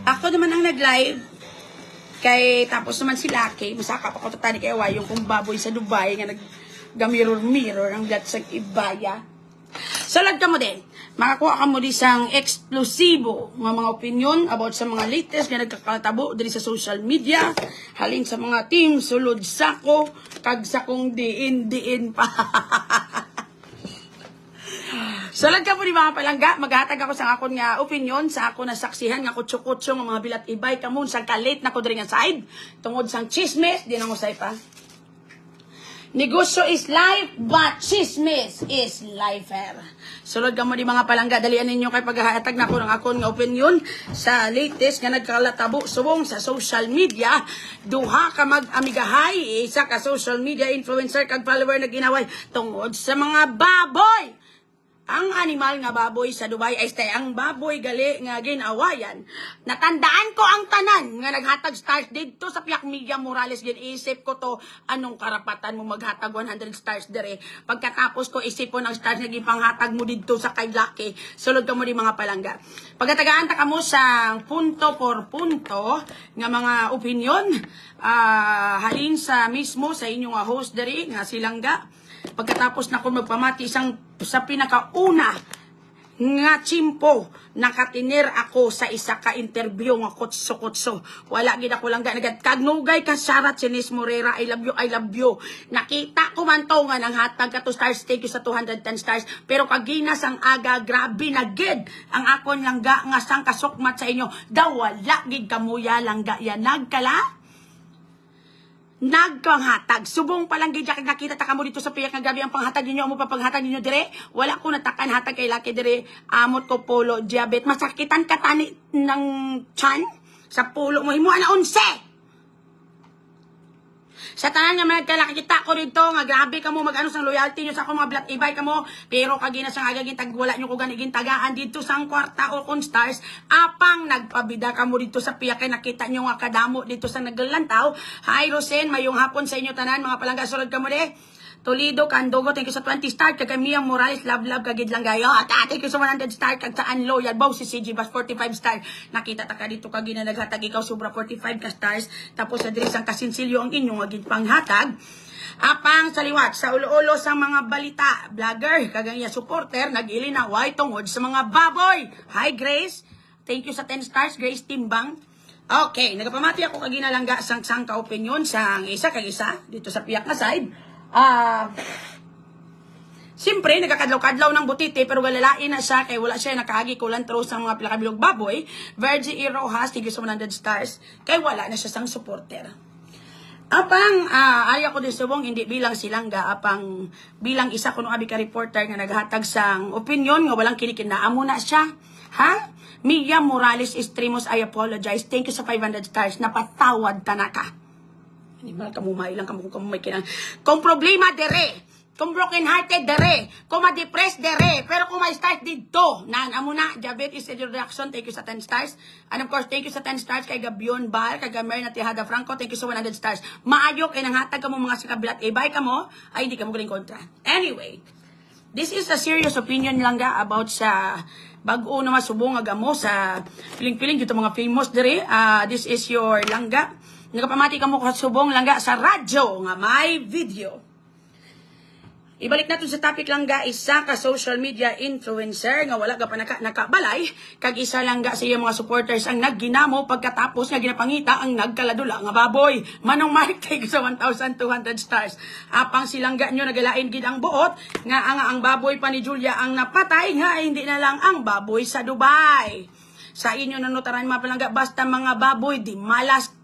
Ako naman ang nag-live. Kay tapos naman si Lucky, masakap ako tatani kay Awa, yung kung baboy sa Dubai nga nag-mirror ang dat sa ibaya. Salad ka mo din. Makakuha ka mo di sang eksklusibo mga opinion about sa mga latest nga nagkakatabo diri sa social media, halin sa mga team sulod sako kag sakong diin pa. Salad ka po di mga palangga, maghatag ako sa akon nga opinion, sa ako na saksihan nga kutsyo-kutsyo nga mga bilat ibay kamon sa kalit na ko diri nga side, tungod sang chismis, di na mo say pa. Negosyo is life, but chismis is lifer. Sulod ka mo di mga palangga, dalian ninyo kay paghahatag na ko ng akon nga opinion sa latest nga nagkalatabo subong sa social media. Duha ka mag-amigahay, isa ka social media influencer kag follower na ginaway tungod sa mga baboy. Ang animal nga baboy sa Dubai ay stay ang baboy gali nga ginawayan. Natandaan ko ang tanan nga naghatag stars dito sa Piak Mia Morales. Ginisip ko to, anong karapatan mo maghatag 100 stars dire. Pagkatapos ko isipon ang stars nga gipanghatag mo dito sa kay Lucky. Sulod ka mo di mga palangga. Pagkatagaan ta kamo sa punto por punto nga mga opinion, halin sa mismo sa inyong host dire nga silangga. Pagkatapos na ko magpamati sa pinakauna nga chimpo, nakatiner ako sa isa ka interview nga kutso-kutso. Wala gid ako lang nagkagnugay ka Sarah Chines Morera, I love you, I love you. Nakita ko man to nga nang hatag ka to stars, thank you sa 210 stars. Pero kaginas ang aga, grabe na gid ang akon langga nga sang kasukmat sa inyo. Daw wala gid kamuya langga yan nagkala. Nagpanghatag. Subong palang gidya kag nakita ta kamo dito sa piyak nga gabi ang panghatag ninyo amo pa panghatag ninyo dire. Wala ko natakan hatag kay Lucky dire. Amot ko polo diabetes. Masakitan ka tani ng tiyan sa pulo mo himo ana 11. Sa tanan nga nagkalakita ko dito nga grabe kamo mag-ano sang loyalty nyo sa akong mga black ibay kamo, pero kagina sang agagin tagwala nyo ko ganigin tagaan dito sang kwarta o kon stars apang nagpabida kamo dito sa piyak kay nakita nyo nga kadamo dito sa naglantaw. Hi Rosen, mayong hapon sa inyo tanan mga palangga, sulod kamo de. Toledo, Candogo, thank you sa 20 star. Kag Mia Morales, love kagid lang gayo. At thank you sa 100 star. Kag saan loyal, bow si CG Bas 45 star. Nakita ta ka dito kag na naghatag ikaw sobra 45 ka stars. Tapos sa diri sang kasinsilyo ang inyong agid panghatag. Apang sa liwat, sa ulo-ulo sa mga balita, vlogger, kaganya supporter, nag-ilinaway tungod sa mga baboy. Hi Grace, thank you sa 10 stars, Grace Timbang. Okay, nagapamati ako kag ginalangga sang ka opinion sang isa kag isa dito sa piyak na side. Siyempre, nagkakadlaw-kadlaw ng butite, pero galalain na siya, kaya wala siya nakahagi kulantro sa mga pilakabilog baboy. Virgie E. Rojas, tigil sa 100 stars, kaya wala na siya sang supporter. Apang, ayaw ko din subong, hindi bilang silangga, apang bilang isa ko nung abi ka reporter nga naghatag sang opinion, nga walang kinikinaamo na siya. Ha? Mia Morales Estremos, I apologize. Thank you sa 500 stars. Napatawad tanaka. Hindi mo lang kamumay lang kamumay kinang. Kung problema dere, kung broken hearted dere, kung ma-depressed dere, pero kung ma-start dito, amo na, diabetes reaction, thank you sa 10 stars. And of course, thank you sa 10 stars kay Gabion Bal, kay Gamer na Tihada Franco, thank you sa 100 stars. Maayo kay nanghatag ka mo mga sikablat, ibay ka mo, ay hindi ka mo galing kontra. Anyway, this is a serious opinion lang ga about sa bag-o na masubong nga mo sa piling-piling dito mga famous dere. This is your langga. Nagapamati ka mo subong langga sa radyo nga may video. Ibalik natin sa topic langga, isa ka social media influencer nga wala ka pa nakabalay, kag isa langga sa iyang mga supporters ang nagginamo pagkatapos nga ginapangita ang nagkaladula nga baboy. Manong Mike, take sa 1,200 stars. Apang silangga nyo nagalain gid ang buot nga ang baboy pa ni Julia ang napatay nga hindi na lang ang baboy sa Dubai. Sa inyo nanutaran mga palangga, basta mga baboy di malas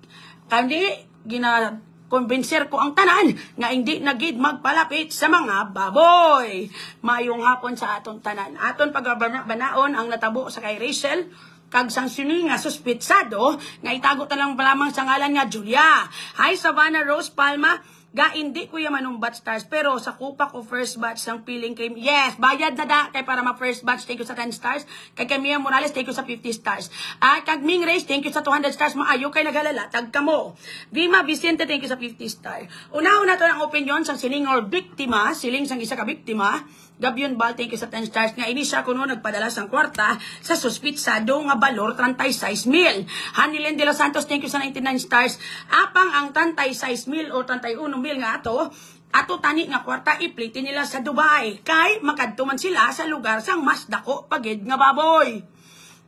kandi gina-convincer ko ang tanan nga hindi nagid magpalapit sa mga baboy. Mayong hapon sa aton tanan. Aton pagbanaon ang natabo sa kay Rachel kag sang sini nga suspitsado nga itago ta lang lamang sa ngalan nga Julia. Hi Savannah Rose Palma. Ga hindi ko yaman ng batch stars, pero sa kupa ko first batch ng peeling cream. Yes, bayad na da kay para ma first batch, thank you sa 10 stars. Kay Mia Morales, thank you sa 50 stars. Kag Ming Reyes, thank you sa 200 stars. Maayo kay nagalala, tag kamo. Vima Vicente, thank you sa 50 star. Una-una to ang opinion sang siling or biktima, siling sang isa ka biktima. Gabyon Bal, thank you sa 10 stars. Nga ini siya kuno nagpadala sang kwarta sa suspitsado nga balor 36,000. Hanilin de los Santos, thank you sa 99 stars. Apang ang 36,000 o 31,000 nga ato tani nga kwarta ipliti nila sa Dubai. Kay makadtuman sila sa lugar sang mas dako pagid nga baboy.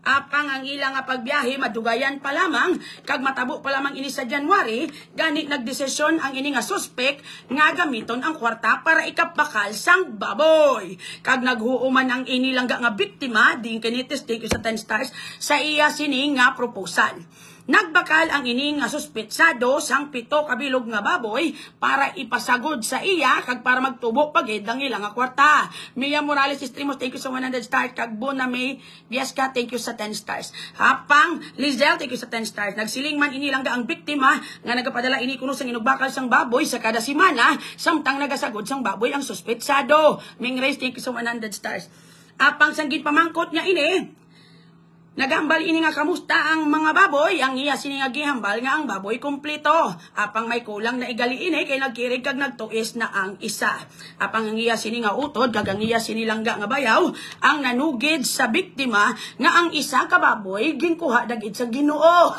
Apang ang ilang nga pagbiyahe madugayan pa lamang kag matabo pa lamang ini sa January, gani nagdesisyon ang ini nga suspek nga gamiton ang kwarta para ikapbakal sang baboy. Kag naghuuman ang ini lang nga biktima, ding kinitis thank you sa 10 stars sa iya sini nga proposal. Nagbakal ang ini nga suspetsado sang 7 kabilog nga baboy para ipasagod sa iya kag para magtubo pagid ang ilang nga kwarta. Mia Morales Streamos, thank you sa 100 stars. Kag Bona May Viesca, thank you sa 10 stars. Hapang Lizelle, thank you sa 10 stars. Nagsiling man ini lang ang biktima nga nagapadala ini kuno sang inugbakal sang baboy sa kada semana samtang nagasagod sang baboy ang suspetsado. Ming Reyes, thank you sa 100 stars. Apang sanggit pamangkot nga ini nagambal ini nga kamusta ang mga baboy, ang iya sini nga gihambal nga ang baboy kumpleto. Apang may kulang na igali ini kay nagkirig kag nagtuis na ang isa. Apang ang iya sini nga utod kag ang iya sini langga nga bayaw ang nanugid sa biktima nga ang isa ka baboy ginkuha dagit sa Ginoo.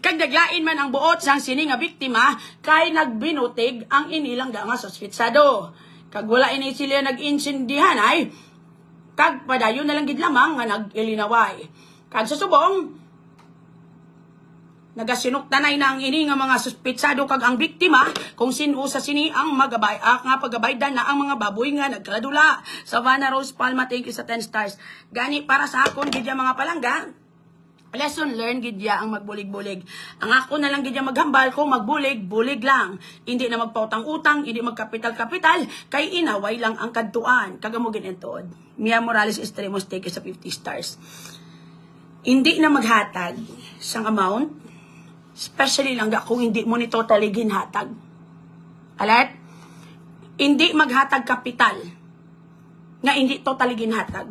Kag naglain man ang buot sang sini nga biktima kay nagbinutig ang inilang nga suspetsado. Kag wala ini sila nag-insindihan ay kag padayon na lang gid lamang nga nag-ilinaway. Kag sa subong nagasinuktanay na ang ini nga mga suspetsado kag ang biktima kung sino sa sini ang magabay nga pagabaydan na ang mga baboy nga nagkaladula. Savannah Rose Palma, thank you sa 10 stars. Gani para sa akon gid mga palangga, lesson learned gidya ang magbulig-bulig. Ang ako na lang gidya maghambal kung magbulig-bulig lang. Hindi na magpautang-utang, hindi magkapital-kapital, kay inaway lang ang kadtuan. Kagamugin entod. Mia Morales Streamos, take sa 50 stars. Hindi na maghatag sang amount, especially lang kung hindi mo ni totally ginhatag. Alright? Hindi maghatag kapital nga hindi totally ginhatag.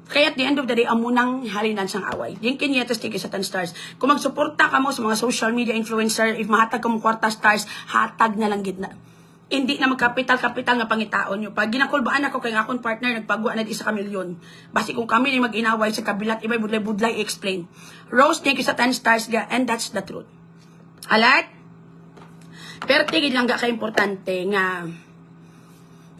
Kaya at the end of the day, amunang halinan sang away. Yung kinyetas tiki sa 10 stars. Kung magsuporta ka mo sa mga social media influencer, if mahatag ka mo kwarta stars, hatag na lang gitna. Hindi na magkapital-kapital nga pangitaon nyo. Pag ginakulbaan ako kay nga akong partner, nagpagawa na di sa kamilyon. Basi kung kami na mag-inaway sa kabilat, iba'y budlay-budlay explain. Rose, thank you sa 10 stars ga, and that's the truth. Alright? Pero tigil lang ga ka-importante nga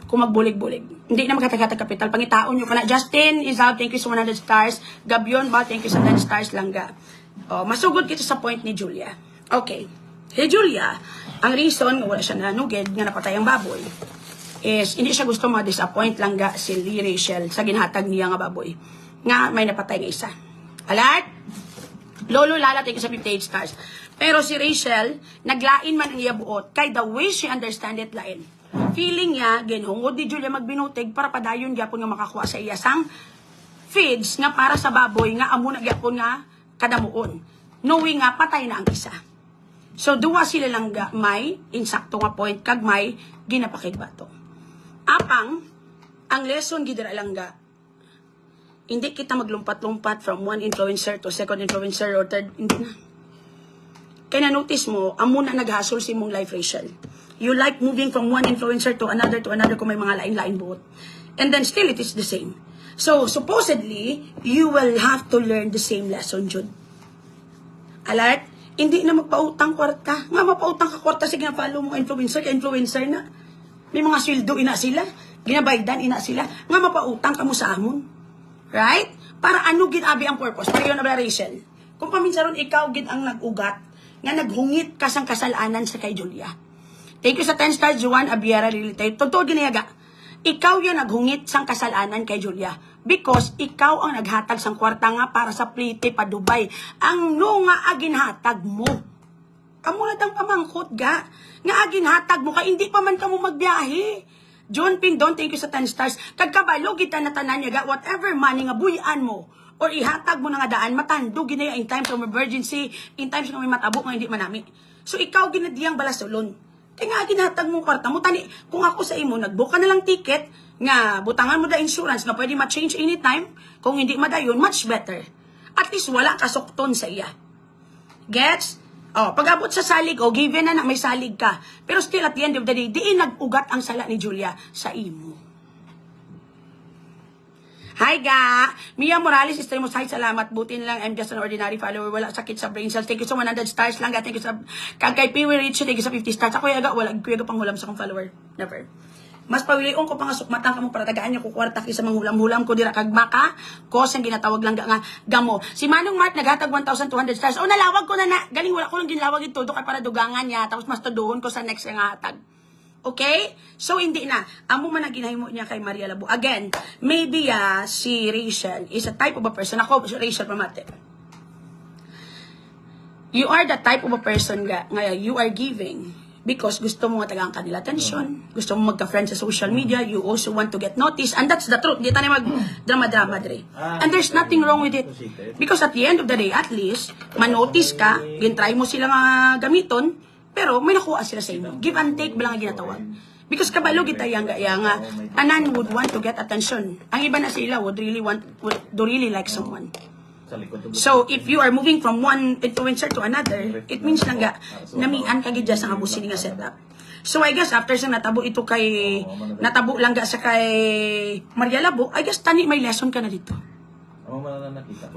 kung magbulig-bulig. Hindi na magkatag-hatag kapital. Pangitaon nyo ka na. Justin Izal, thank you sa 100 stars. Gabyon Bal, thank you sa 10 stars lang ga. Oh, masugod kita sa point ni Julia. Okay. Hey Julia, ang reason nga wala siya nanugid nga napatay ang baboy is hindi siya gusto ma-disappoint lang ga si Lee Rachel sa ginhatag niya nga baboy. Nga may napatay nga isa. Alright? Lolo Lala, thank you sa 58 stars. Pero si Rachel, naglain man ang iya buot. Kay the way she understand it lain. Feeling niya, ginhungod ni Julia magbinutig para padayon gyapon nga makakuha sa iya sang feeds nga para sa baboy nga amo na gyapon nga kadamuon. Knowing nga patay na ang isa. So duwa sila lang ga may insakto nga point kag may ginapakigbato. Apang ang lesson gidira lang ga hindi kita maglumpat-lumpat from one influencer to second influencer or third. Hindi na. Kaya na-notice mo, amo na naghasol si mong life, Rachel. You like moving from one influencer to another kung may mga lain-lain buot. And then still, it is the same. So, supposedly, you will have to learn the same lesson, Jude. Alright? Hindi na magpautang kwarta. Nga mapautang ka kwarta, sige na follow mo influencer, ka-influencer na. May mga sweldo, ina sila. Ginabaydan, ina sila. Nga mapautang ka mo sa amon. Right? Para ano ginabi ang purpose? Para yun na ba, Rachel? Kung paminsaron ikaw gid ang nag-ugat, nga naghungit ka sang kasalanan sa kay Julia. Thank you sa 10 stars, Juan Abiera Lilitay. Totoo ginayaga. Ikaw yung naghungit sang kasalanan kay Julia. Because ikaw ang naghatag sang kwarta nga para sa plite pa Dubai. Ang no nga aginhatag mo. Kamu na tang pamangkot ga. Nga aginhatag mo ka, hindi pa man ka mo magbiyahe. John Pindon, thank you sa 10 stars. Kagkabalo, kita na tanan niya ga, whatever money nga buyan mo, or ihatag mo na nga daan, matando ginaya in times of emergency, in times nga may matabo nga hindi manami. So ikaw ginadiyang balasolon. Kaya nga ginatag mong kwarta mo, tani, kung ako sa imo, nagbook ka na lang ticket, nga butangan mo da insurance, nga pwede ma-change anytime, kung hindi madayon, much better. At least wala ka sukton sa iya. Gets? Oh, pag-abot sa salig, oh, given na may salig ka. Pero still, at the end of the day, di nag-ugat ang sala ni Julia sa imo. Hi, ga! Mia Morales, Estremos, hi, salamat. Buti lang, I'm just an ordinary follower. Wala sakit sa brain cells. Thank you so 100 stars lang, ga. Thank you sa... Kay Piwi Rich, thank you sa 50 stars. Ako, yaga, wala. Kuya pang hulam sa kong follower. Never. Mas pawilion ko pa nga sukmatan ka mo para tagaan niyo ko kwarta kisa manghulam-hulam ko dira kag maka kos ang ginatawag lang nga gamo. Si Manong Mark naghatag 1,200 stars. O nalawag ko na galing wala ko lang ginlawag ito do kay para dugangan niya tapos mas tuduhon ko sa next nga hatag. Okay? So hindi na. Amo man ginahimo niya kay Maria Labo. Again, maybe si Rachel is a type of a person. Ako Rachel Pamate. You are the type of a person nga you are giving because gusto mo matagang kanila attention, gusto mo magka-friend sa social media, you also want to get noticed, and that's the truth. Di tayo mag-drama-drama, Dre. And there's nothing wrong with it. Because at the end of the day, at least, manotice ka, gintry mo sila gamiton, pero may nakuha sila sa inyo. Give and take ba lang ang ginatawag? Because kabalo kita yang anan would want to get attention. Ang iba na sila would really like someone. So, if you are moving from one influencer to another, it means lang namian ka gidya sa abusin nga setup. So, I guess, after sa natabo ito natabo lang sa kay Maria Labo, I guess, tani may lesson ka na dito.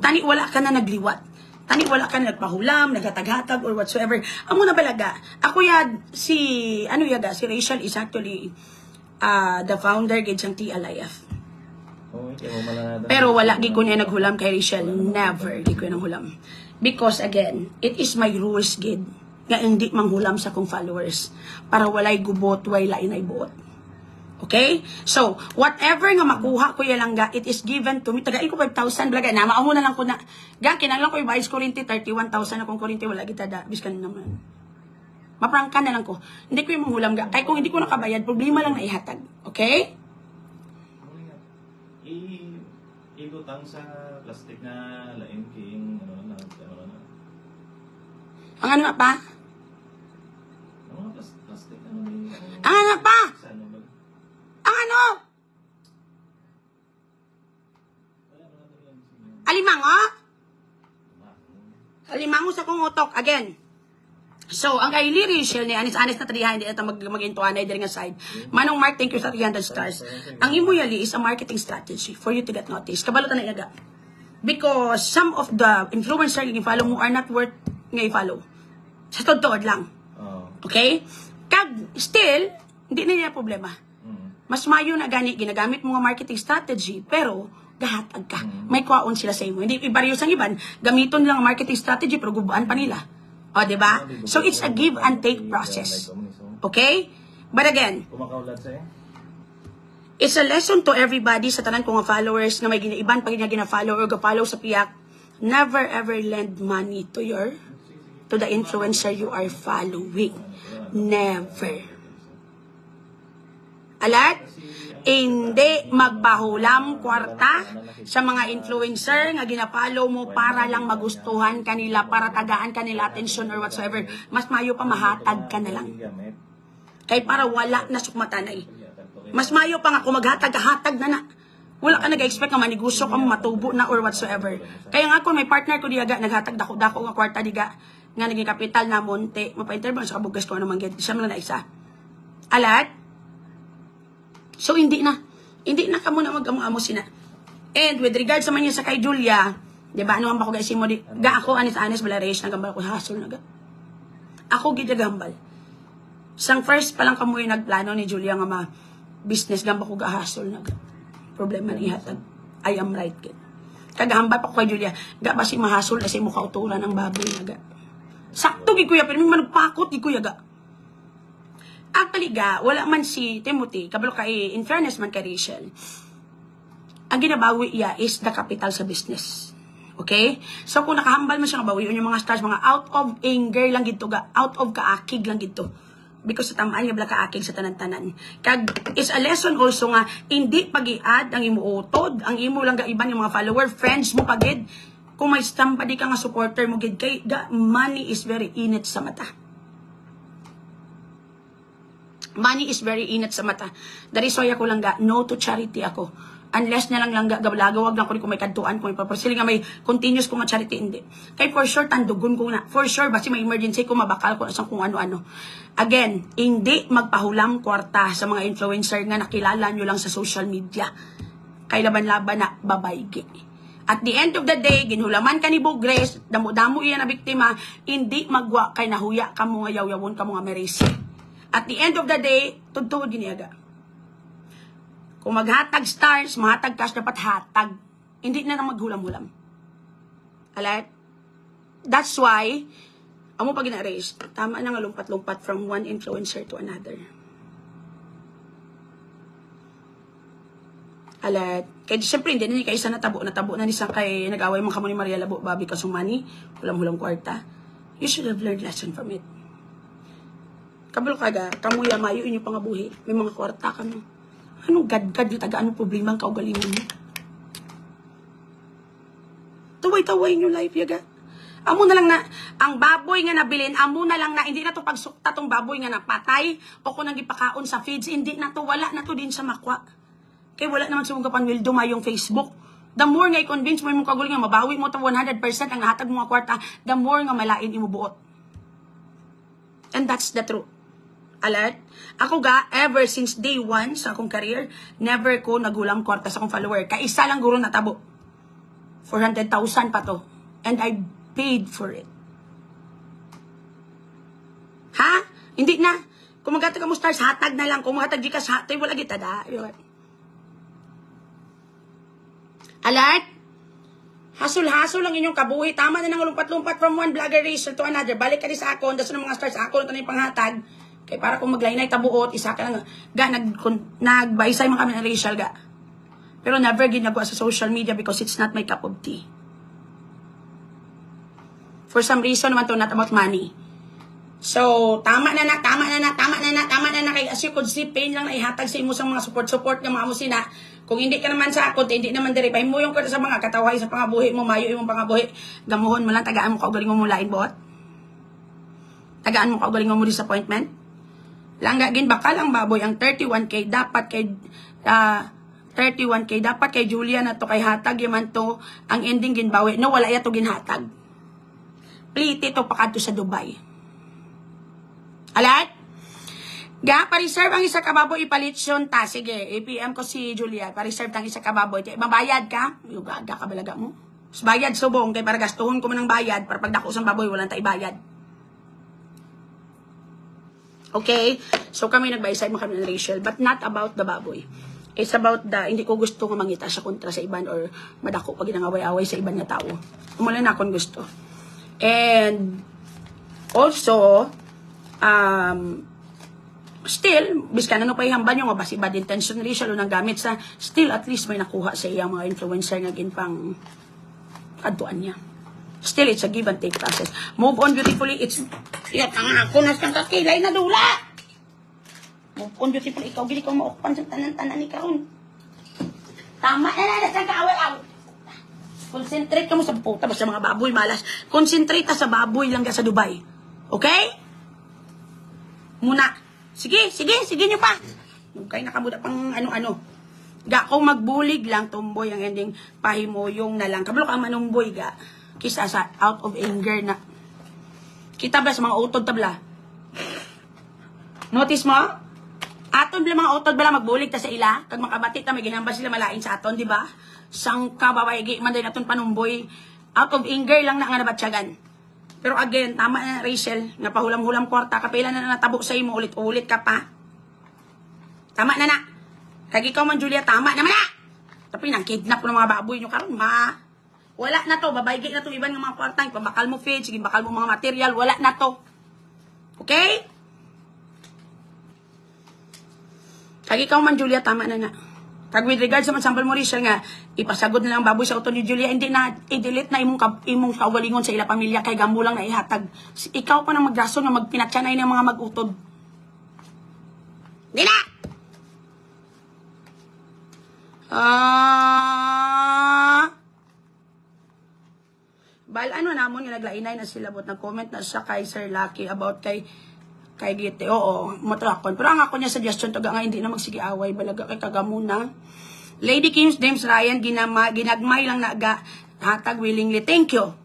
Tani wala ka na nagliwat. Tani wala ka na nagpahulam, naghatag-hatag, or whatsoever. Amo na balaga. Ako si Rachel is actually the founder gid sang TLIF. Pero wala gi ko niya naghulam kay Rachel. Never gi ko naghulam. Because again, it is my rules gid nga hindi manghulam sa kong followers para walay gubot, way lain ay buot. Okay? So, whatever nga makuha ko lang it is given to me. Tagain ko 5,000 blaga na mao na lang ko na kinahanglan ko i-buy kurente 31,000 akong kurente wala kita da biskan naman. Maprangka na lang ko. Hindi ko yung manghulam kay kung hindi ko nakabayad, problema lang na ihatag. Okay? Ikutang sa plastic na laing king ano na. Ang ano pa? Ano plastic ano ni? Ang ano pa? Ang ano? Alimango? Alimango sa kong utok. Again. So, ang kay Rachel ni anis na trihan, hindi ito mag-intuan na nga side. Manong Mark, thank you sa 300 stars. Ang imo yali is a marketing strategy for you to get noticed. Kabalo ta na iaga. Because some of the influencer nga i-follow mo are not worth nga i-follow. Sa totoo lang. Okay? Kag, still, hindi na niya problema. Mas mayo na gani, ginagamit mo nga marketing strategy, pero gahatag ka. May kwaon sila sa imo. Hindi ibaryo sang iban, gamiton lang ang marketing strategy, pero gubaan pa nila. O, diba? So, it's a give and take process. Okay? But again, it's a lesson to everybody sa tanan ko nga followers na may ginaiban pag gina-follow or ga-follow sa piyak. Never ever lend money to the influencer you are following. Never. Alat? Hindi magpahulam kwarta sa mga influencer nga gina-follow mo para lang magustuhan kanila, para tagaan kanila attention or whatsoever. Mas mayo pa mahatag ka na lang. Kay para wala na sukmatanay. Mas mayo pa nga kung maghatag-hatag na. Wala ka nag-expect nga maniguso ka matubo na or whatsoever. Kaya nga kung may partner ko diyaga, naghatag dako-dako nga kwarta diga, nga naging kapital na monte, mapa-interview sa kabugas ko naman gid. Siya man na isa. Alat? So, hindi na ka muna mag-amo-amo sina. And with regards sa manya sa kay Julia, di ba, ano ang bako guys, mo di, ga ako, anis-anis, bala reyes, nagambal ko, hasol na ga. Ako, gidagambal. Sang first pa lang kamoy nagplano ni Julia nga ma-business, gamba ko ga, hasol na ga. Problema na ihatag. I am right, kid. Kagahambal pa ko kay Julia, ga ba si mahasol, kasi mukha utulan ng baboy na ga. Sakto, gikuya, pero may managpakot, gikuya ga. Actually ga, wala man si Timothy, kabalo kay, in fairness man kay Rachel, ang ginabawi iya is the capital sa business. Okay? So kung nakahambal man siya nga bawi, yung mga stars, mga out of anger lang gito ga, out of kaakig lang gito. Because sa tamaan nga bala kaakig sa tanan-tanan. Kag is a lesson also nga, hindi pag-i-add ang imo utod, ang imo lang ga iban yung mga follower, friends mo pagid. Kung may somebody ka nga supporter mo gid kay, ga, money is very init sa mata. Money is very init sa mata. Dari soya ko lang ga, no to charity ako. Unless na lang gawag lang ko kung may kantuan, kung may paparsili nga may continuous kung charity, hindi. Kay for sure, tandugon ko na. For sure, basi may emergency ko, mabakal ko na sa kung ano-ano. Again, hindi magpahulam kwarta sa mga influencer nga nakilala nyo lang sa social media. Kay laban-laban na babaygi. At the end of the day, ginhulaman ka ni Bugres, damo-damo iya na biktima, hindi magwa kay nahuya ka mo nga yaw-yawon ka mo nga meresi. At the end of the day, tudtuod giniaga. Kung maghatag stars, mahatag cash, dapat hatag. Hindi na nang maghulam-hulam. Alright? That's why, amo pag ina-erase, tama na nga lumpat-lumpat from one influencer to another. Alright? Kaya siyempre, hindi na ni kaisa natabo na ni sa kay nag-away mga kamo ni Maria Labo, babi kasumani, hulam-hulam kwarta. You should have learned lesson from it. Kabalo kaga, kamuya mayo inyo pangabuhi, may mga kwarta ka mo. Anong gad-gad yung taga, anong problema ang kaugalingon mo? Taway-taway yung life, yaga. Amo na lang na, ang baboy nga nabilin, amo na lang na, hindi na to pagsukta tong baboy nga napatay, o kung nagipakaon sa feeds, hindi na to, wala na to din sa makwa. Kaya wala naman sa mong kapanwildo yung Facebook. The more nga i-convince mo yung kaguling nga, mabawi mo to 100% ang nahatag mga kwarta, the more nga malain imubuot. And that's the truth. Alert? Ako ga, ever since day one sa akong career, never ko nagulang kwarta sa akong follower. Kaisa lang guro natabo. 400,000 pa to. And I paid for it. Ha? Hindi na. Kung maghatag ka mo stars, hatag na lang. Kung maghatag di ka sa hatag, wala kita da. Alert? Hasul-hasul lang inyong kabuhi. Tama na nang lumpat-lumpat from one vlogger racer to another. Balik ka di sa akon. Daso ng mga stars sa akon. Ito na yung panghatag. Kaya para kung maglaynay tabuot, isa ka lang. Nagbaisay mga kami ng racial ga. Pero never ginagawa sa social media because it's not my cup of tea. For some reason naman to, not about money. So, tama na kay as you could see, pain lang na ihatag sa imo sa mga support ng mga musina. Kung hindi ka naman sa akot, hindi naman diripay mo yung sa mga katawhay sa pangabuhi mo, mayo yung pangabuhi, gamuhon mo lang, tagaan mo kaugaling mo lain bot. Tagaan mo kaugaling mo disappointment. Langga gin bakal ang baboy ang 31k dapat kay 31k dapat kay Julia na to kay hatag yaman to ang ending ginbawi. No, wala ya to ginhatag. Pliti to pakadto sa Dubai. Alat? Ga, pa-reserve ang isa ka baboy, ipalit yun ta. Sige, APM ko si Julia. Pa-reserve ang isa ka baboy. Mabayad ka? Yung gaga ka balaga mo. Bayad subong, kay para gastuhon ko man ng bayad, para pagdako sa baboy, walang tayo bayad. Okay? So kami nagbaysay mo kami ng racial, but not about the baboy. It's about the, hindi ko gusto nga mangita sa kontra sa iban or madako pag ginangaway-away sa iban nga tao. Umula na akong gusto. And also, still, biskan ano pa ihamban yung mabas bad intention racial o nang gamit sa, still at least may nakuha sa iyang mga influencer nga ginpang kaduan niya. Still, it's a give and take process. Move on beautifully. It's, yat ang ako na siyang kakilay na dula. Move on beautifully. Ikaw, gili ko maukpan sa tanan-tanan ni karon. Tama na sa kaaway-away. Concentrate ka mo sa puta ba sa mga baboy malas. Concentrate ka sa baboy lang ka sa Dubai. Okay? Muna. Sige nyo pa. Okay, nakamuda pang ano-ano. Ga, kung magbulig lang, tumboy ang ending, pahimoyong na lang. Kabalo ka manumboy, ga. Kisa sa out of anger na. Kita ba sa mga utod tabla? Notice mo? Aton bala mga utod bala magbulig ta sa ila. Kag makabati ta, may ginamba sila malain sa aton, di ba? Sang kababaygi, man din aton panumboy. Out of anger lang na nga nabatsyagan. Pero again, tama na Rachel, nga pahulam-hulam kwarta, kapila na natabo sa imo, ulit-ulit ka pa. Tama na. Kag ikaw man, Julia, tama naman na! Tapi nang kidnap ko ng mga baboy nyo karon ma. Wala na to, babaygi na to iban ng mga kwarta, pabakal mo feed, sige bakal mo mga material, wala na to. Okay? Kag ikaw man, Julia, tama na. Kag with regards sa sample mo, Rachel, nga, ipasagod na lang baboy sa auto ni Julia, hindi na, i-delete na imong kaugalingon sa ila pamilya, kay gambo lang na ihatag. Ikaw pa nang magrason nga magpinatsanay ng mga mag-utod. Hindi na! Bal, ano namon nga naglainay na sila, but nag-comment na siya kay Sir Lucky about kay Gite. Oo, matrakon. Pero ang ako niya suggestion, taga nga hindi na magsige away, balaga kay kagamuna. Lady Kim James Ryan, ginagmay lang naga, hatag willingly. Thank you.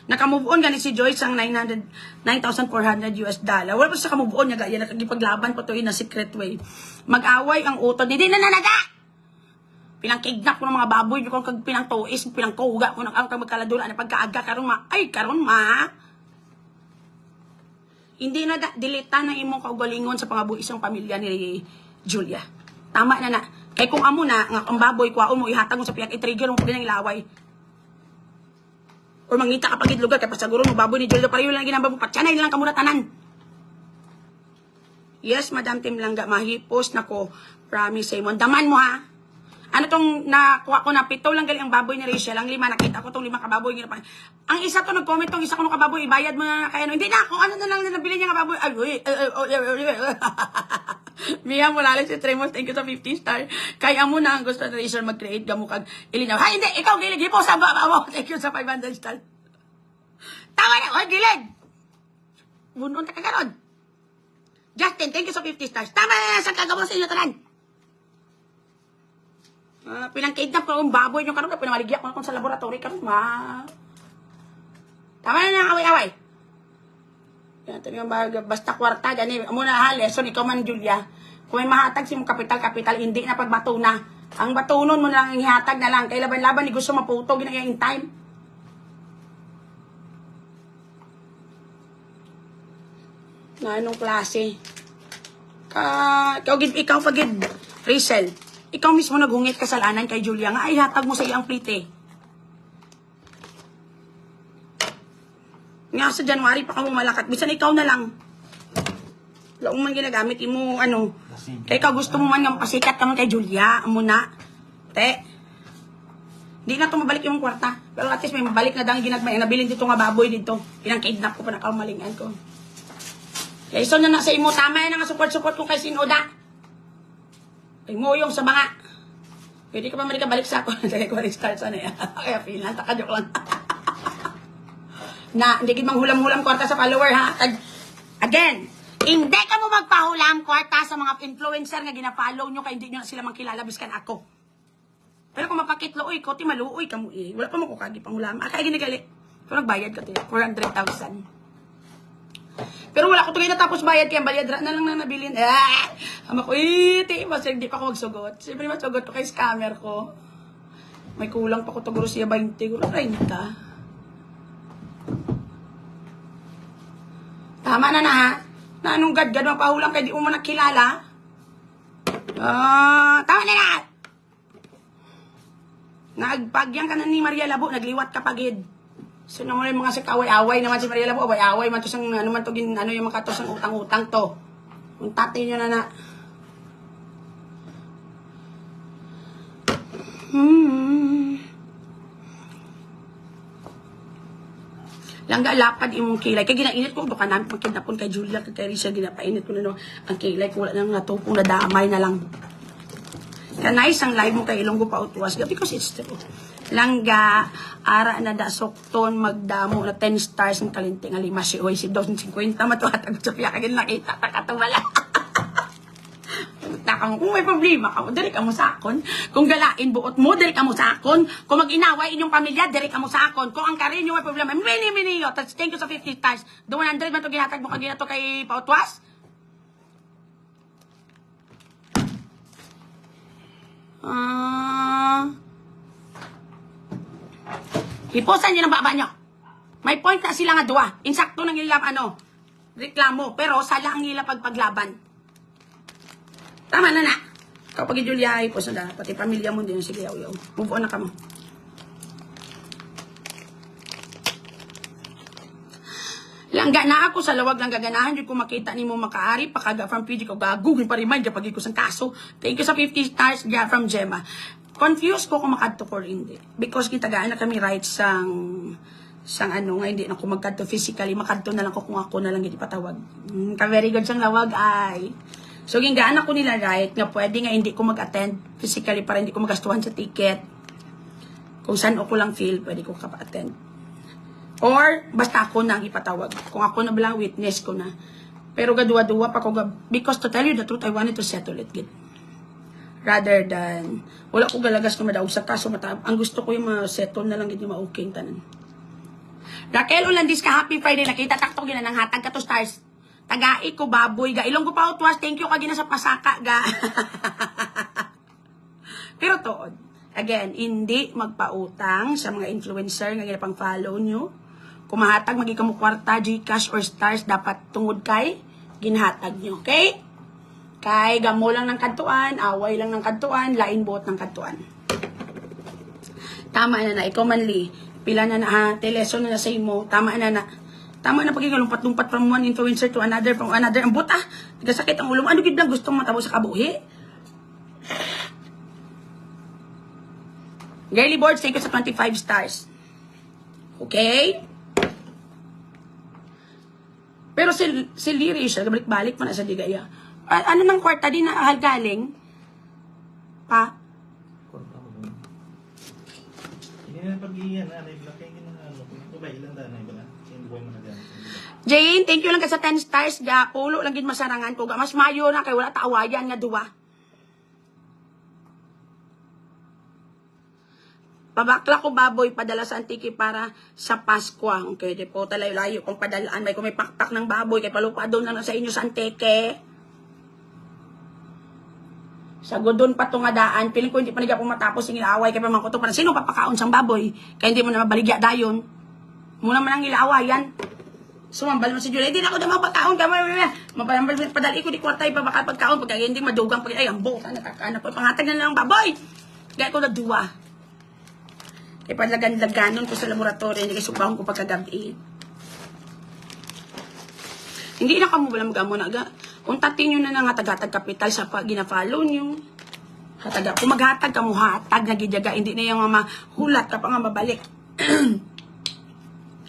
Nakamove on gani si Joyce ang $9,400 US. Wala pa sa kamove on niya, gaya nakagipaglaban pa to in a secret way. Mag-away ang utod, hindi na nanaga! Pinang-kidnap ko ng mga baboy, ko kag pinang-tuis, pinang-kuga ko ng magkaladula na pagkaaga karon hindi na dilita na imong kaugalingon sa pangabuisang pamilya ni Julia. Tama na. Kay kung amo na nga ang baboy kuwaon mo ihatag mo sa piyak i-trigger mo pag ilaway. Or mangita ka pagid lugar kay pasaguro mo baboy ni Julia pareho lang ginamba mo patyanay lang kamuratanan. Yes, Madam Tim Langga, mahipos nako. Promise mo. Daman mo ha. Ano tong nakuha ko na 7 lang gali ang baboy ni Rachel. Ang 5 nakita ko tong 5 kababoy ginapan. Ang isa to nag-comment tong isa ko ng kababoy ibayad mo na kay ano. Hindi na ako ano na lang nabili niya kababoy. Mia Morales si Tremos, thank you sa 50 star. Kaya mo na ang gusto ni Rachel mag-create gamukag ilinaw. Ha hindi ikaw gilig hipo sa baba mo. Thank you sa 500 star. Tawa na oy gilig. Bunon ta kagaron. Justin, thank you sa 50 stars. Tama na sa kagabo sa inyo tanan. Pinang-kidnap ko yung baboy nyo karon pinamaligya ko na sa laboratory karon tama na away-away. Yan tayo basta kwarta gani muna ha lesson ikaw man Julia. Kung may mahatag si mong kapital hindi na pagbato na. Ang batunon mo na lang ihatag na lang kay laban-laban ni gusto maputo ginaya in time. Na anong klase? Ikaw pagid Rachel. Ikaw mismo naghungit kasalanan kay Julia nga ay hatag mo sa iyang plite. Nga sa January pa ka mo malakat. Bisan ikaw na lang. Laong man ginagamit mo ano. Kaya ikaw gusto mo man nga pasikat ka man kay Julia. Muna. Te. Hindi na ito mabalik yung kwarta. Pero at least may mabalik na dang ginagmay. Nabilin dito nga baboy dito. Pinang-kidnap ko pa nakaumalingan ko. Kaya iso na sa imo. Tama yan nga support ko kay Sinoda. Ay mo yung sa mga. Pwede ka pa balik sa ako. Kaya ko restart sana yan. Kaya pilan. Takadok lang. Na hindi ka manghulam-hulam kwarta sa follower ha. Again, hindi ka mo magpahulam kwarta sa mga influencer nga gina-follow nyo kaya hindi nyo sila mangkilala biskan ako. Pero kung mapakitlo, ko ti maluoy ka mo wala pa mo kukagi panghulam. Kaya ginigali. Kung nagbayad ka ti 400,000. Pero wala ko ito kayo natapos bayad kaya bayad na lang na nabilin. Ama ko, hindi pa ako magsugot. Siyempre magsugot ko kay scammer ko. May kulang pa ko ito, siya 20, guro 30. Tama na ha. Na anong gad-gad magpahulang kaya di mo nakilala. Tama na na. Nagpagyan ka na ni Maria Labo, nagliwat ka pagid. So naman yung mga sa kaway-away naman si Maria Labo, away man to sang ano man to ano yung mga to sang utang-utang to. Kung tatay nyo na. Langga lapad imong kilay. Kaya ginainit ko, doon ka namin magkindapon kay Julia, kay Risa, ginapainit ko na no. Ang kilay ko, wala nang natupong na damay na lang. Kaya nice ang live mo kay Ilonggo pa utuwas. Because it's true. Langga, ara na dasokton, magdamo na 10 stars ng kalinting alima si Oy, si 250, matuhatag sa piya, kagin nakita, takatawala. Kung may problema ka mo, dali ka mo sa akon. Kung galain buot mo, dali ka mo sa akon. Kung mag-inaway inyong pamilya, dali ka mo sa akon. Kung ang karin nyo may problema, mini yo. Thank you sa 50 stars. The 100 man to ginatag mo kagina to kay Pautwas. Hiposan nyo ng baba nyo. May point na sila nga dua. Insakto ng ilang reklamo. Pero sala ang ilang pagpaglaban. Tama na na. Kapag Julia ay po sa pati pamilya mo din. Sige, yaw. Move on na ka mo. Langga na ako sa lawag lang gaganahan. Yung kung makita ni mo makaari, pakaga from PG ko, gagugin pa remind, pag ko sa kaso. Thank you sa 50 stars from Gemma. Confused ko kung makadto or hindi. Because kitagaan na kami right sang nga hindi na ko magkadto physically, makadto na lang ko kung ako na lang hindi patawag. Ka-very good sang lawag ay. So, gingaan ako nila right, nga pwede nga hindi ko mag-attend physically para hindi ko magastuhan sa ticket. Kung saan ako lang feel, pwede ko kapa-attend. Or, basta ako na ang ipatawag. Kung ako na bilang witness ko na. Pero gadua-dua pa ko, because to tell you the truth, I wanted to settle it. Rather than, wala ko galagas na madaog sa kaso matab. Ang gusto ko yung settle na lang hindi ma-okay tanan. Raquel Ulandis ka, happy Friday. Nakita takto gina ng hatag ka to stars. Tagai ko baboy ga. Ilong ko pa utwas. Thank you ka gina sa pasaka ga. Pero tood. Again, hindi magpautang sa mga influencer nga ginapang follow nyo. Kung mahatag magiging mo kwarta, Gcash or stars, dapat tungod kay ginhatag nyo. Okay? Kay gamo lang ng kadtuan, away lang ng kadtuan, lain buot ng kadtuan. Tama na na, ikaw manli. Pila na na ha, teleson na na sa imo. Tama na na. Tama na pagiging lumpat-lumpat from one influencer to another, from another. Ang buta, nagkasakit ang ulo. Ano gid lang gustong matabo sa kabuhi? Girly Boards, thank you sa 25 stars. Okay? Pero si Liri siya, balik-balik pa na sa digaya. Ano nang kwarta din na ahal galing? Pa? Hindi na pag-iyan na, naibla kayo na ano. Ito ba ilang daan na ibala? Hindi ko yung mga Jane, thank you lang ka sa 10 stars ga. Pulo lang gid masarangan ko ga. Mas mayo na kay wala taawayan nga duwa. Pabakla ko baboy padala sa antiki para sa Pasko. Okay, di po talayo-layo kung padalaan. May kung may pakpak ng baboy kay palupa doon lang sa inyo sa antike. Sa godon pa to nga daan, piling ko hindi pa niya pumatapos yung ilaway kay pamangko to para sino papakaon sang baboy kaya hindi mo na mabaligya dayon. Muna man ang ilawayan. Sumambal mo si Julia, hindi na ako na mapakaon ka. Mapalambal padali ko di kwarta pa baka pagkaon pagka hindi madugang pag ay ang buta nakakaana po pangatag na lang baboy. Gaya ko na duwa. Kaya padlagan-laganon ko sa laboratory, hindi kay subahon ko pagkagabi. Hindi na kamo wala magamo na ga. Kung tatin nyo na nga tagatag kapital sa gina-follow nyo. Hataga. Kung maghatag ka mo hatag na gijaga, hindi na yung mahulat ka pa nga mabalik.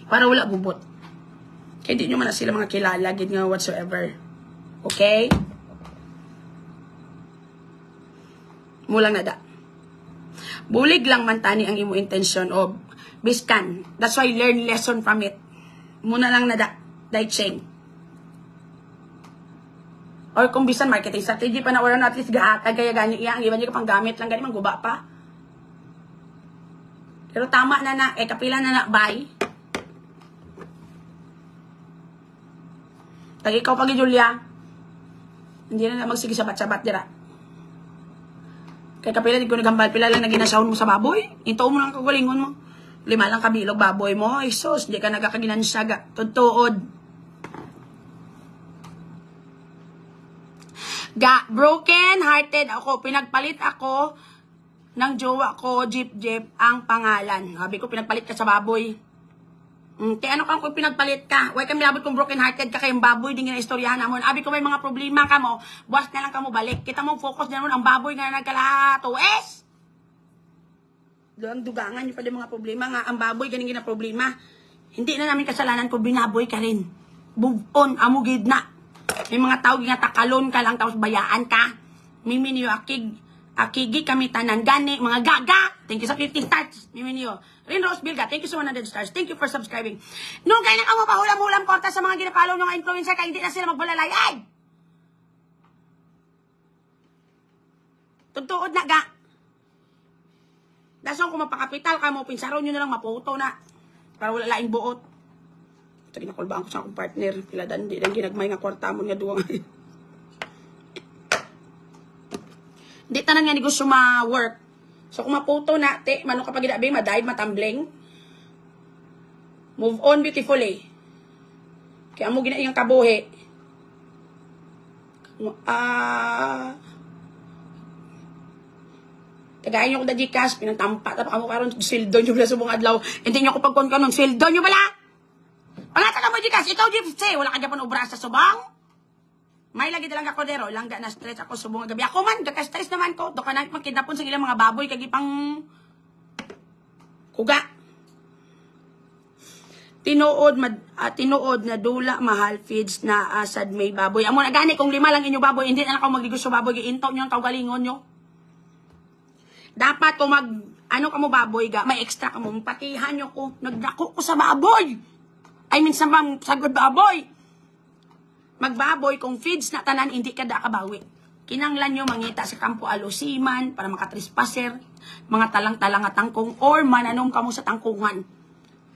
Para wala gubot. Kaya hindi nyo man na sila mga kilala, gid nga whatsoever. Okay? Mulang nada. Bulig lang man tani ang imo intention of biskan. That's why learn lesson from it. Muna lang nada. Dai cheng. Or kung bisan marketing strategy pa na wala at least gahatag kaya gani iya ang iba niya pang gamit lang gani mangguba pa. Pero tama na na kapila na na bye. Tag ikaw pag Julia. Hindi na magsige sabat-sabat dira. Kay kapila di ko nagambal pila lang naginasahon mo sa baboy. Ito mo lang kagalingon mo. 5 lang kabilog baboy mo. Ay sus, di ka nagakaginansyaga. Tutuod. Broken hearted ako. Pinagpalit ako ng jowa ko, Jeep ang pangalan. Sabi ko, pinagpalit ka sa baboy. Kaya ano kung pinagpalit ka? Huwag kami labot kung broken hearted ka kayong baboy, di nga istoryahan na mo. Abi ko may mga problema ka mo, buwas na lang ka mo balik. Kita mo, focus na mo ang baboy nga nagkalato. Doon dugangan yung pala mga problema nga. Ang baboy, ganing gina problema. Hindi na namin kasalanan ko, binaboy ka rin. Move on, amugid na. May mga tao nga takalon ka lang tapos bayaan ka. Mimi niyo akigi kami tanan gani mga gaga. Thank you sa 50 stars. Mimi niyo. Rin Rose Bilga, thank you sa 100 stars. Thank you for subscribing. Nung kaya na kamo pahulam-hulam korta sa mga ginapalaw ng influencer kaya hindi na sila magbalalay. Ay! Tutuod na ga. Dason kung mapakapital ka mo, pinsaraw nyo na lang maputo na. Para wala laing buot. Ito ginakulbaan ko sa akong partner. Piladan, di lang ginagmay nga kwartamon nga duwang. Hindi tanan nga negosyo ma-work. So kung maputo na, te, manong kapag inabi, madive, matambling. Move on beautifully. Kaya mo ginayang kabuhi. Tagayin nyo ko da Gcash, pinantampa, tapos ako karon sweldo nyo pala sa mga adlaw. Hindi nyo ko pagkon kanon, sweldo nyo pala! Pangata ka mo Gcash, ikaw Gypsy, wala ka dyan pa obra sa subang. May lagi dalang kakodero, langga na stress ako subong gabi. Ako man, gaka-stress naman ko. Doon ka na magkidapon sa ilang mga baboy, kagipang kuga. Tinuod na dula, mahal, feeds na asad may baboy. Amo na gani, kung 5 lang inyo baboy, hindi na ako magligos sa baboy, giintaw nyo ang kaugalingon nyo. Dapat kung ano ka mo baboy ga, may extra ka mo, patihan nyo ko, nagdako ko sa baboy. I mean, sa sagod baboy. Magbaboy, kung feeds na tanan, hindi ka da kabawi. kinanglan nyo mangita sa kampo alusiman para makatrespaser, mga talang-talang at tangkong, or mananom kamo sa tangkungan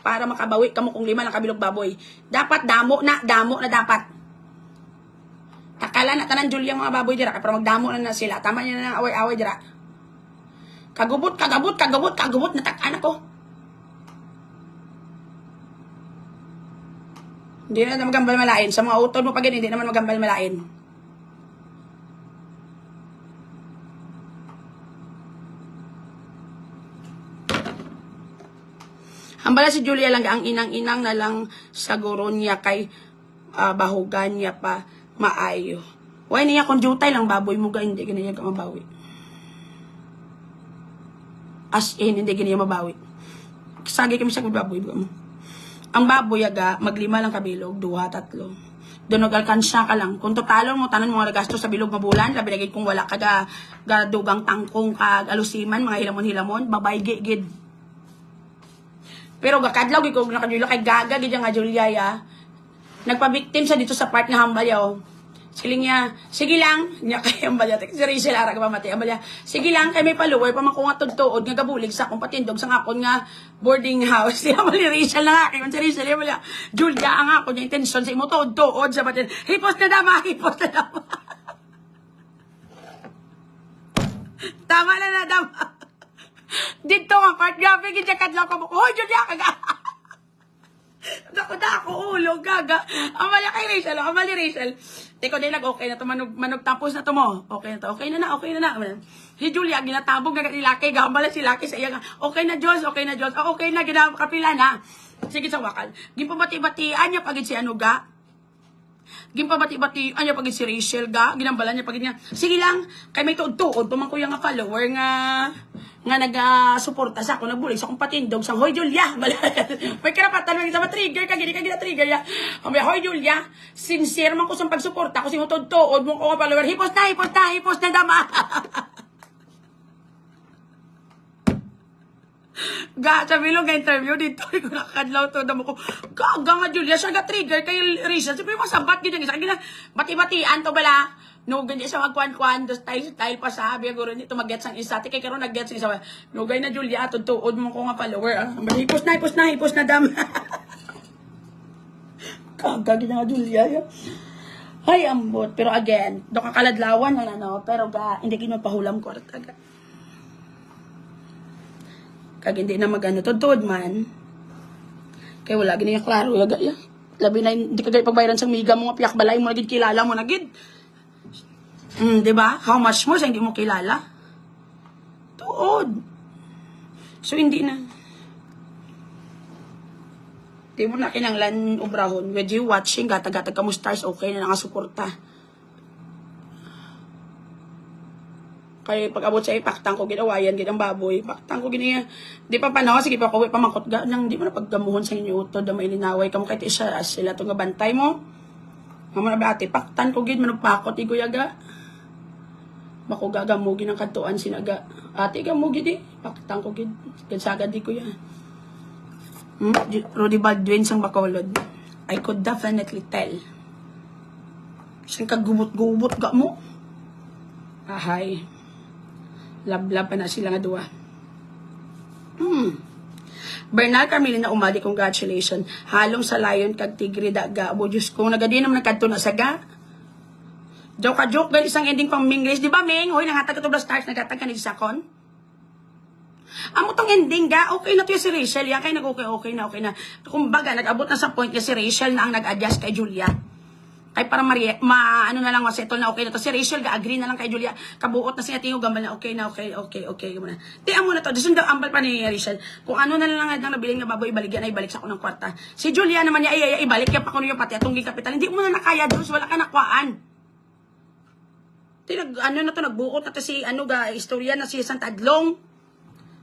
para makabawi kamo kung 5 lang kabilog baboy. Dapat damo na dapat. Takala na tanan Julia mga baboy dira, para magdamo na sila. Tama niya na away-away dira. Kagubot na tak-anak ko. Hindi na magambal malain. Sa mga utod mo pag hindi naman magambal malain. Hambala si Julia lang ang inang-inang na lang sa guro niya kay bahugan niya pa maayo. Why niya kung jutay lang baboy mo ga hindi ganyan ka mabawi. As in, hindi ganyan mabawi. Sagi kami sa baboy mo. Ang baboy aga, maglima lang kabilog, 2, 3. Doon nag-alkansya ka lang. Kung totalon mo, tanan mo nga gasto sa bilog mabulan, labi lagi kung wala ka dugang tangkong kag alusiman, mga hilamon-hilamon, babay gid. Pero gakadlaw gid ko nakadula kay gaga gid nga Julia ya. Nagpabiktim sa dito sa part nga hambal yaw. Siling niya, sige lang, niya kay hambal ya. Si Rachel ara ka pamati hambal ya. Sige lang kay may follower pa man ko nga tudtuod nga gabulig sa akong patindog sa akon nga boarding house. Si hambal ni Rachel na kay si Rachel hambal ya. Julia ang ako niya intention sa imo tuod sa patin. Hipos na dama. Tama na dama. Dito nga part, grabe gid kadlaw ko. Hoy, Julia kaga. Dako ulo gaga. Amali kay Rachel, amali Rachel. Teko day okay na to manog tapos na to mo. Okay na. Si Julia ginatabog na ni Lucky, gambala si Lucky sa iya nga. Okay na Diyos. Okay na ginakapila na. Sige sa wakal. Gimpabati-batian niya pagid si Anuga. Gimpabati-batian niya pagid si Rachel ga. Ginambalan niya pagid niya. Sige lang, kay may tuod-tuod pamangkuya nga follower nga nag-suporta sa ako, nagbulig sa akong patindog sa Hoy Julia. May karapatan lang sa trigger ka, gini ka gina-trigger ya. Hoy Julia, sincere man ko sa pagsuporta ko si hutod-tuod mo ko nga follower. Hipos na dama. Sa bilog nga interview dito, ko nakadlaw to damo ko. Gaga nga Julia, siya ga-trigger kay Risa. Siyempre masabat gid nga gina bati-batian to bala. No, ganyan siya magkuan-kuan, style pa sabi, guro nito mag-gets ang isa. Kaya karon nag-gets ang isa. No, gay na Julia, tuod mo ko nga follower. Hipos na dam. Kagagin nga Julia. Ay, ambot. Pero again, do kakaladlawan na pero hindi kinagpahulam ko taga. Kag hindi na magano tuod man. Kaya wala gini klaro yaga ya. Labi na hindi ka gay pagbayaran sang miga mo nga piyak balay mo nagid kilala mo nagid. Diba? How much mo sa hindi mo kilala? Tuod. So, hindi na. Di mo na kinanglan ubrahon. With you watching, gatag-gatag ka mo stars, okay na nakasuporta. Kaya pag-abot sa ipaktang ko, ginawayan, ginang baboy. Paktang ko, ginaya. Di pa panahon, sige pa kuwi, pamangkot ga. Nang di mo na paggamuhon sa inyo ito, da may linaway ka mo kahit isa, sila itong bantay mo. Mama na ba ate, paktan ko, gid, manupakot, iguyaga. Bako gagamugin ang kantuan sinaga. Ate gamugi di. Pakitang ko gid. Gansagad di ko yan. Rudy Baldwin sang Bacolod. I could definitely tell. Saan ka gubot-gubot ka mo? Ahay. Lab-lab pa na sila nga duwa. Bernal Carmeli na umali, congratulations. Halong sa Lion kag Tigre daga. Abo Diyos ko, nagadi naman nagkanto na saga. Joke gali isang ending pang Mingles, di ba Ming? Hoy, nangatag ka to stars, nagatag ka ni Sakon. Amo tong ending ga, okay na to si Rachel, yan kay nag-okay na. Kumbaga, nag-abot na sa point na si Rachel na ang nag-adjust kay Julia. Kay para ano na lang, masettle na okay na to. Si Rachel ga-agree na lang kay Julia. Kabuot na siya tingog gambal na okay na, okay. Tiyan mo na to, disun daw ambal pa ni Rachel. Kung ano na lang ang nabiling na baboy, ibalik yan, ay ibalik sa ako ng kwarta. Si Julia naman niya, ibalik yan pa kuno yung pati, atong kapital. Hindi mo na nakaya, Diyos, wala ka nakwaan. Nagbuot na to si istorya na si Santadlong.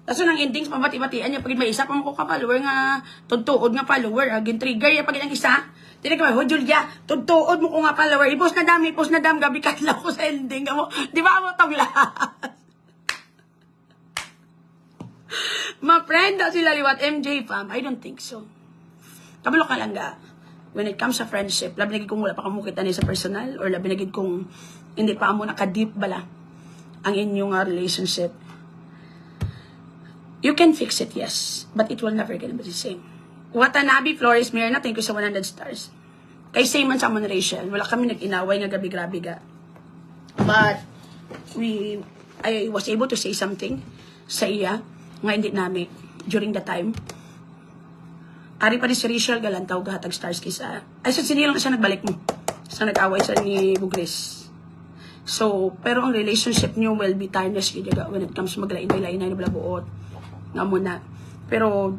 Tapos nang endings, pabati-batian niya, pagin may isa pa mo ko ka-follower nga, tudtuod nga follower, gin-trigger niya pagin ang isa. Tinig ka, Hoy Julia, tudtuod mo ko nga follower, i-post na dam, gabi katlaw ko sa ending mo. Di ba mo tong lahat? Ma-friend daw sila liwat MJ fam, I don't think so. Kabalo ka lang ga. when it comes sa friendship, labi na gid kung wala pa kamo kita ni sa personal, or labi na gid kung hindi pa amo naka-deep bala ang inyong relationship. You can fix it, yes, but it will never gonna be the same. Watanabe Flores Mirna, thank you sa 100 stars. Kay same man sa amon Rachel, wala kami nag-inaway nga gabi-grabe ga. But I was able to say something sa iya nga hindi nami during the time. Ari pa rin si Rachel galantaw gahatag stars kisa. Ay sa sinilang siya nagbalik mo. Sa nag-away sa ni Bugres. So, pero ang relationship niyo will be tarnished when it comes maglain-lain na buot nga muna. Pero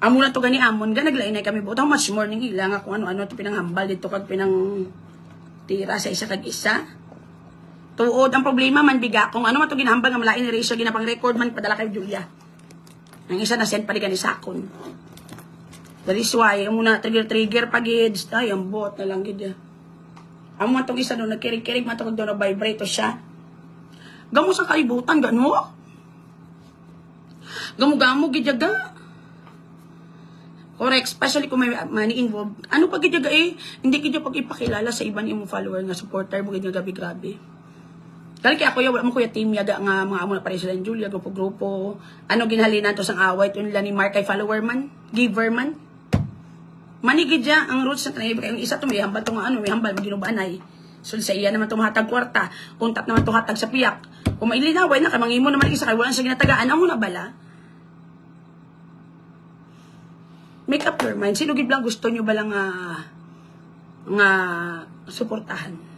amo na to gani amon ga naglainay kami buot. How much more ning ila nga kung ano-ano to pinanghambal dito kag pinang tira sa isa kag isa. Tuod ang problema man biga kung ano man to ginahambal nga malain ni Rachel ginapang record man padala kay Julia. Ang isa na send pa rin gani sakon. That is why amo na trigger pagid ay ang bot na lang gid. Amo man tong isa no nagkirig-kirig man to kag do na vibrate siya. Gamo sa kalibutan gano. Gamo-gamo gid jaga. Correct, especially kung may money involved. Ano pag gid jaga hindi gid pag ipakilala sa iban imong follower nga supporter mo gid nga gabi-grabe. Dahil kaya kuya, wala mo kuya team yaga nga mga amo na pare sila Julia, grupo-grupo. Ano ginhalinan to sang away, to nila ni Mark kay follower man, giver man. Manigid dya, ang roots na tanay, ang isa to may hambal to nga ano, may hambal, maginubanay. So sa iya naman tumahatag kwarta, untat naman tuhatag sa piyak. Kung mailinaway na, kamangimo naman isa kay wala siya ginatagaan, amo na bala. Make up your mind. Sino gid lang gusto nyo ba lang nga suportahan?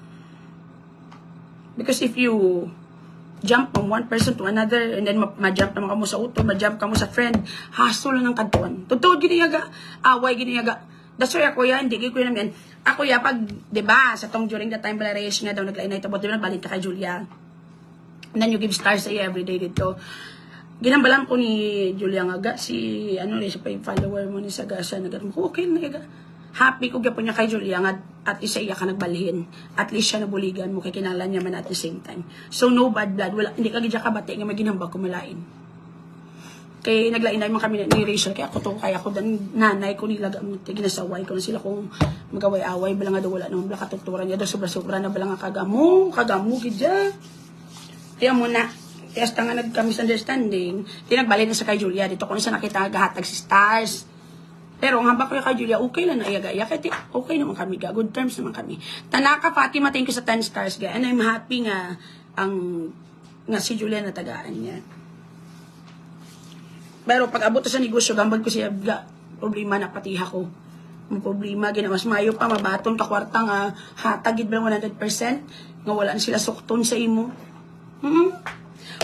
Because if you jump from one person to another, and then ma-jump naman ka mo sa uto, ma-jump ka mo sa friend, hassle lang ng kantuan. Totoo, giniyaga. Away, giniyaga. That's why ako yan, hindi ko naman. Ako yan, pag, diba, sa tong during the time pala race nga daw, naglainay ito, diba, balik ka kay Julia. And then you give stars sa iya everyday dito. Ginambalan ko ni Julia nga, si, ano, siya pa yung follower mo ni Sagasa, okay na, happy ko gyapon niya kay Julia nga at isa iya ka nagbalhin. At least siya nabuligan mo kay kinalan niya man at the same time. So no bad blood, wala hindi ka gid ka bati nga maginhambag ko malain. Kay naglainay man kami ni Rachel kay ako to kay ako dan nanay ko nilaga mo ginasaway ko na sila kung magaway-away bala nga daw wala nang blakatuturan niya daw sobra-sobra na bala nga kagamo gid ja. Kaya mo na kaya nga nagka-misunderstanding, tinagbalhin na sa kay Julia dito ko na sa nakita gahatag si stars. Pero ang hambak ko kay Julia, okay lang na iyaga-iya. Kaya okay naman kami ga. Good terms naman kami. Tanaka Fatima, thank you sa 10 stars ga. And I'm happy nga si Julia natagaan niya. Pero pag abot sa negosyo, gambag ko siya ga. Problema na patiha ko. Ang problema, ginawas mayo pa, mabaton ka kwarta nga hatagid ba 100% nga wala na sila sukton sa imo.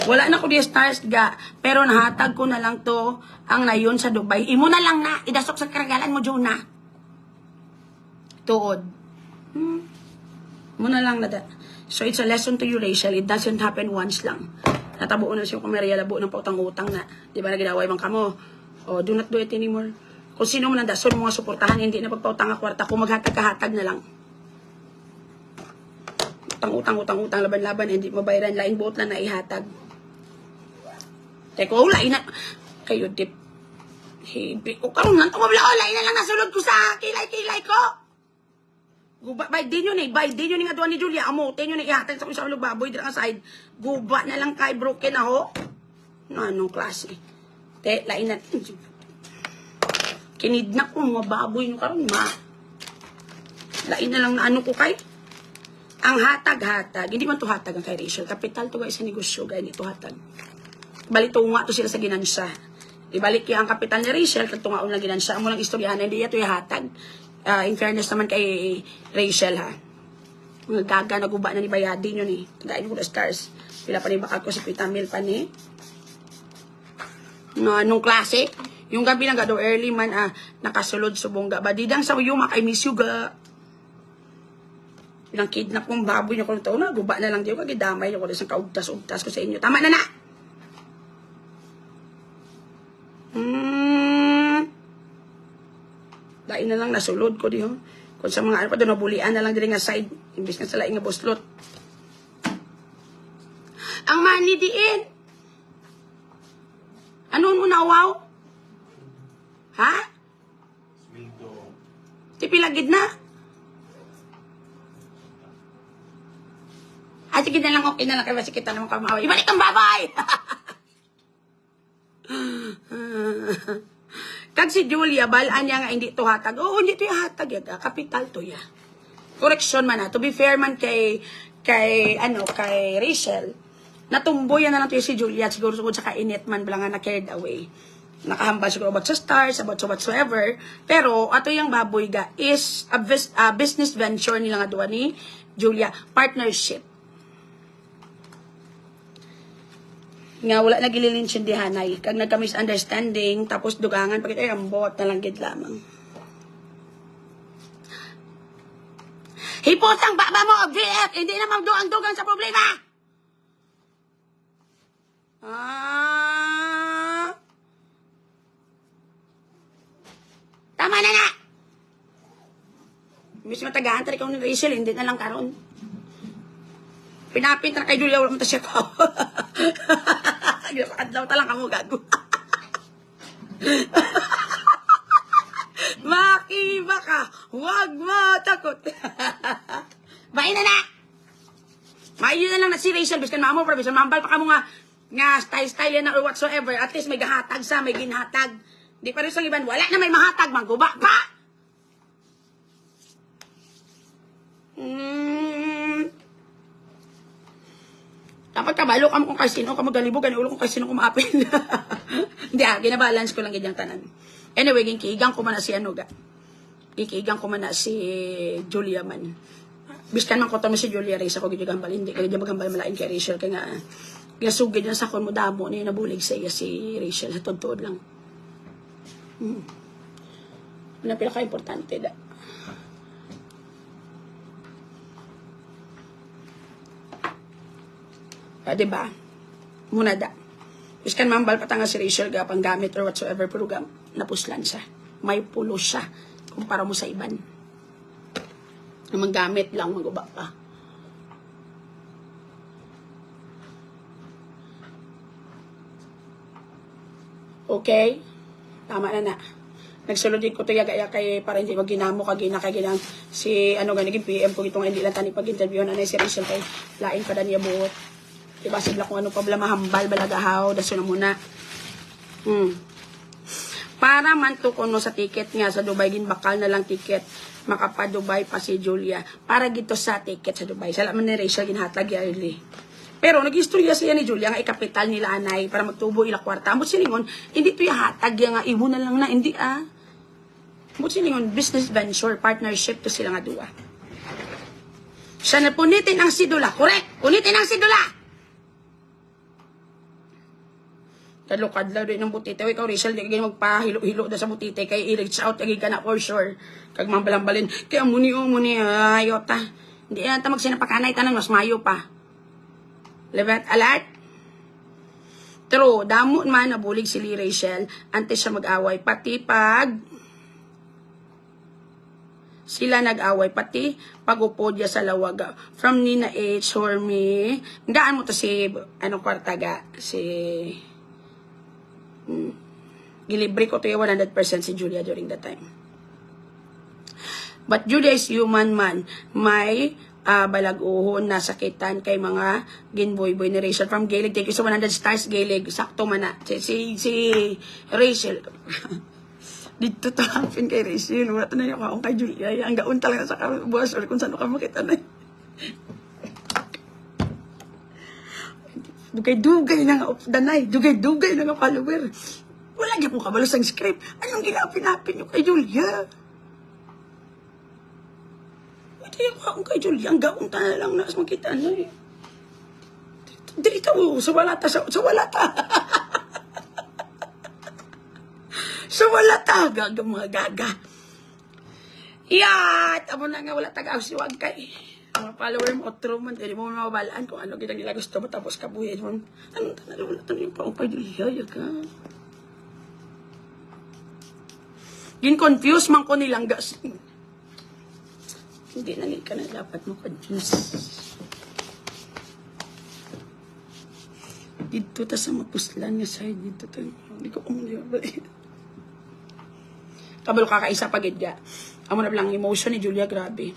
Wala na ko di stars ga, pero nahatag ko na lang to ang nayon sa Dubai. Imo na lang na, idasok sa karagalan mo, Jonah. Tuod. Muna lang na da. So it's a lesson to you, Rachel. It doesn't happen once lang. Natabuo na siya kung may labo ng pautang-utang na. Di ba na ginaway bang kamo? O, do not do it anymore. Kung sino mo nang dason mga suportahan, hindi na pagpautang ang kwarta. Kung maghatag-kahatag na lang. Utang-utang, laban-laban, hindi mabayaran. Lain buot na naihatag. Teko, lain na. Kayo, dip. Hibi. O, karoon lang. Tumabla ko, lain na lang nasulod ko sa kilay-kilay ko. Bay din yun nga doon ni Julia. Amo, din yun ihatag sa kung sa baboy dito ang side. Guba na lang kay broken na ho. Anong klase? Te, lain na. Kinidnak ko mga baboy nyo karoon, ma. Lain na lang na ano ko kay. Ang hatag-hatag. Hindi man to hatag ang kay Rachel. Kapital to guys sa negosyo. Gaya nito hatag. Balitunga to sila sa ginansya. Ibalik yung ang kapital ni Rachel. Katungaon lang ginansya. Amo lang istoryahan. Hindi ito yung hatag. In fairness naman kay Rachel ha. Mga gaga naguba na ni Bayadin yun eh. Tagain ko na stars. Pila pa ni bakal ko si Pitamil pa ni. Nung klase. Yung gabi lang gado early man nakasulod subong ga. Badidang sa uyuma kay miss you ga. Pinang kidnap kong baboy niyo ko ng taon na. Guba na lang diyo kagidamay niyo ko isang kaugtas-ugtas ko sa inyo. Tama na na! Lain na lang nasulod ko diho. Kung sa mga ano pa doon, nabulian na lang din nga side. Imbis nga sa laing nga buslot. Ang mani diin. Ano mo na wow? Ha? Tipilagid na. Ay, sige na lang, okay na lang. Kaya kasi kita naman kamaway. Ibalik ang baboy! Kag si Julia, balaan niya nga hindi to hatag. Oo, hindi to yung hatag. Yaga. Kapital to ya. Correction man na. To be fair man kay Rachel. Natumboy na lang to yung si Julia. Siguro sa kainit man bala nga na carried away. Nakahambal siguro about sa stars, about so whatsoever. Pero, ato yung baboy ga is a business venture nila nga duwa ni Julia. Partnership. Nga wala nagililinsindihanay. Kag nagka-misunderstanding, tapos dugangan, pagkita ay ambot na lang gid lamang. Hipotang baba mo, VF! Hindi na magduang-dugang sa problema! Tama na na! Miss matagaan, tarik ako ni Rachel, hindi na lang karon. Pinapit na kay Julia, wala mo ta siya ko. Ginapakadlaw talang kamo gago. Makiba ka, huwag matakot. Bain na na! Maayon na lang na si Rachel, biskan maamo, pero biskan mambal pa ka mo nga style na or whatsoever, at least may gahatag sa, may ginhatag. Di pa rin sa iban, wala na may mahatag, mangguba pa! Dapat kabalo ka mo kung kasino ka magalibog, ulo kung kasino kumapin. Hindi ginabalance ko lang ganyang tanan. Anyway, ginkiigang ko man na si Ginkiigang ko man na si Julia man. Biskan man ko mo si Julia, Reza ko gigambal, hindi ka gigambal malain kay Rachel, kaya nga, ginasugid yan sa kon mo damo, niya nabulig sa iya si Rachel, sa tod-tod lang. Ano pinaka-importante da. Diba? Muna da. Biskan mambal patanga si Rachel ga panggamit or whatsoever, pero napuslan siya. May pulo siya kumpara mo sa iban. Manggamit lang, maguba pa. Okay? Tama na na. Nagsulodin ko to yaga kay para hindi maginamo kag ginang si ganigin PM ko itong hindi lang tani pag-interview na si Rachel kay lain pa niya buot. Diba sila kung ano problema hambal balagahaw daso na muna. Para man to kuno sa ticket nga sa Dubai gin bakal na lang ticket makapa Dubai pa si Julia para gito sa ticket sa Dubai. Sala man ni Rachel ginhatag early. Pero nag-istorya siya ni Julia nga ikapital nila anay para magtubo ila kwarta. Amot silingon hindi to hatag nga imo na lang na hindi Amot silingon business venture partnership to sila nga duwa. Siya na punitin ang sidula. Correct. Punitin ang sidula. Kadlaw din ng butite. Ikaw, Rachel, di ka ganyan magpahilo-hilo na sa butite. Kaya i-reach out, lagi ka na for sure. Kag mambalambalin. Kaya muni, ayota. Hindi yan, tamag sinapakanay, tanan, mas mayo pa. Levet, alert? True, damo man nabulig si Lee Rachel, antes siya mag-away. Pati pag sila nag-away, pati pag-upod niya sa lawaga. From Nina H. Hormy. Gaan mo to si, kwartaga? Gilibre ko to yung 100% si Julia during that time. But Julia is human man. May balaguhon na sakitan kay mga ginboy-boy ni Rachel from Gaelig. Thank you sa 100 stars, Gaelig. Sakto man na. Si Rachel. Dito to hapin kay Rachel. Wala to na yung kaong kay Julia. Ang gaon talaga sa buwas or kung saan ka makita na. Dugay-dugay na nga danay. Dugay-dugay na nga follower. Wala niya kong kabalos ang script. Anong ginapin-napin niyo kay Julia? Hindi yung kaong kay Julia. Ang gaong na lang na makita na eh. Dito mo. Sa walata. Sa walata. Gaga mga gaga. Iyat! Amo na nga wala taga-awsiwag kay. Mga follower mo, otro man, hindi mo mababalaan kung ano kita nila gusto mo, tapos kabuhin mo. Anong tanalo, wala tanong yung paong paiduliyaya ka. Gin-confuse man ko nilang gas. Hindi na ka na dapat mo confuse. Dito ta sa mapuslan nga side, dito ta. Hindi ko kumuli ba. Kabalo kakaisa pagid ka. Amo na lang emotion ni Julia, grabe.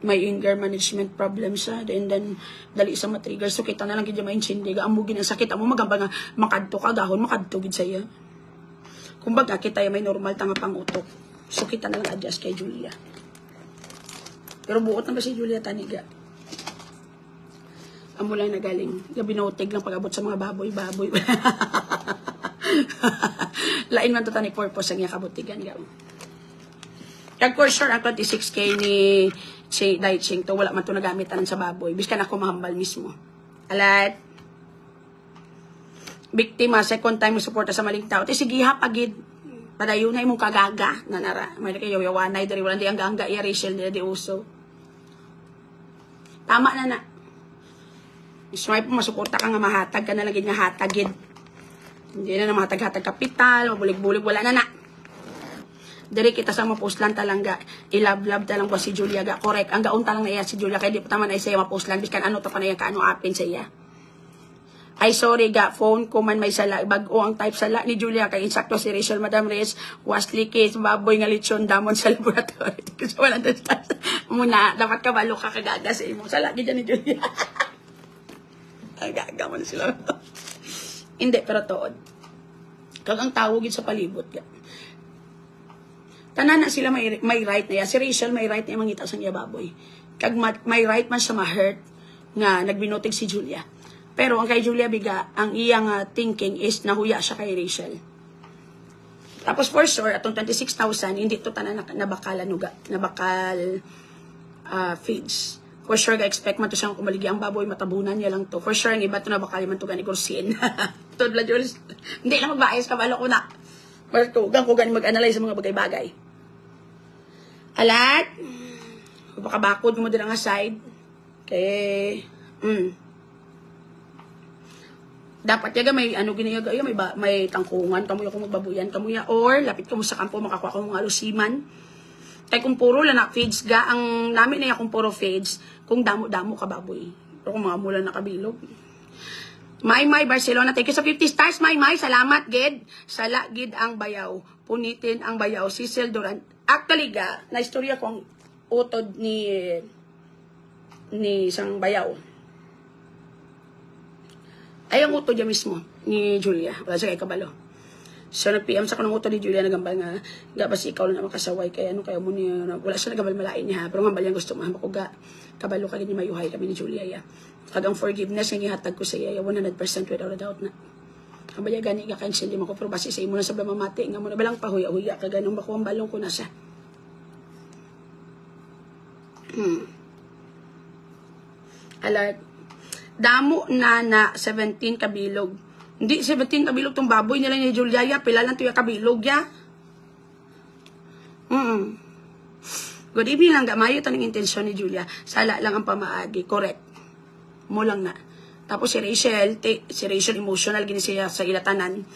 May anger management problem siya. Then, dali sa matrigger. So, kita na lang kaya mainchindi. Amugin ang sakit. Amo magamba nga, makadto ka, dahon, makadto gid saya. Kumbaga, kita may normal tanga pang utok. So, kita na lang adjust kay Julia. Pero buot na ba si Julia Taniga? Amo lang nagaling. Gabinotig lang pag-abot sa mga baboy-baboy. Lain man to tani purpose ang iya kabutigan. Kag for sure, ang 26K ni Dai Ching to, wala man to nagamit tanan sa baboy. Biskan ako mahambal mismo. Alat. Biktima, second time mo suporta sa maling tao. Sige ha, pagid. Padayon na imong kagaga. Nanara. May kayo yawanay. Dari walang di ang gangga. Iya Rachel nila di uso. Tama na na. Ismay po masuporta ka nga mahatag ka na lang nga hatagid. Hindi na mahatag-hatag kapital, mabulig-bulig, wala na na. Dari kita sa mapostlan talangga, ilab-lab talang ba si Julia ga, correct. Ang gaon talang na iya si Julia, kaya di pa taman ay siya mapostlan, biskan ano to pa na yan, kaano apin sa iya. Ay sorry ga, phone ko man may sala, bago ang type sala ni Julia, kaya insakto si Rachel, Madam Rez, was leakage, baboy nga lechon, damon sa laboratory. Kasi wala na muna, dapat kabalo ka kagaga sa imo, sala gid ni Julia. Agaga mo na sila. Hindi, pero tood. Kag ang tawagin sa palibot. Tanan na sila may right na ya. Si Rachel may right na yung mangita sa niya baboy. Kag may right man siya ma-hurt nga nagbinutig si Julia. Pero ang kay Julia Biga, ang iyang thinking is nahuya siya kay Rachel. Tapos for sure, atong 26,000, hindi to tanan nabakal feeds. For sure, ga-expect man to siyang kumaligi ang baboy, matabunan niya lang to. For sure, ang iba to na bakali man to gani kursin. Tudla, Jules. Hindi lang magbayas, kabalo ko na. Martugang ko gani mag-analyze sa mga bagay-bagay. Alat, baka bakod mo din ang side. Kaya, dapat yaga may ano ginayaga, may tangkungan, kamuya kung magbabuyan, kamuya, or lapit ka mo sa kampo, makakuha ka mo mga alusiman. Kaya kung puro lang na feeds ga, ang namin na kung puro feeds, kung damo-damo ka baboy. Pero kung mga mula na kabilog. Maymay Barcelona, thank you sa 50 stars, Maymay, salamat, Ged. Sala, Gid ang bayaw. Punitin ang bayaw. Cecil Duran. Actually ga, na istorya ko ang utod ni isang bayaw. Ay, ang utod niya mismo, ni Julia. Wala siya kay kabalo. So, nag-PM sa kanong utod ni Julia, nagambal nga, bas ikaw na makasaway, kaya ano, kaya mo niya, wala siya nagambal malain niya, pero ngambal yan gusto mo, ko ga, kabalo ka ni mayuhay kami ni Julia, ya. Kagang forgiveness, yung ihatag ko sa iya, 100% without a doubt na. Kabaya gani ka cancel, di mo ko, pero basi sa imo na sa mamati, nga mo na balang pahuya-huya, kaganong bakuang balong ko na siya. Alert. Damo na 17 kabilog. Hindi 17 kabilog tong baboy nila ni Julia ya, pila lang tuya kabilog ya. Good evening lang, gamayo tanong intensyon ni Julia. Sala lang ang pamaagi, correct. Mo lang na. Tapos si Rachel emotional gini siya sa ilatanan.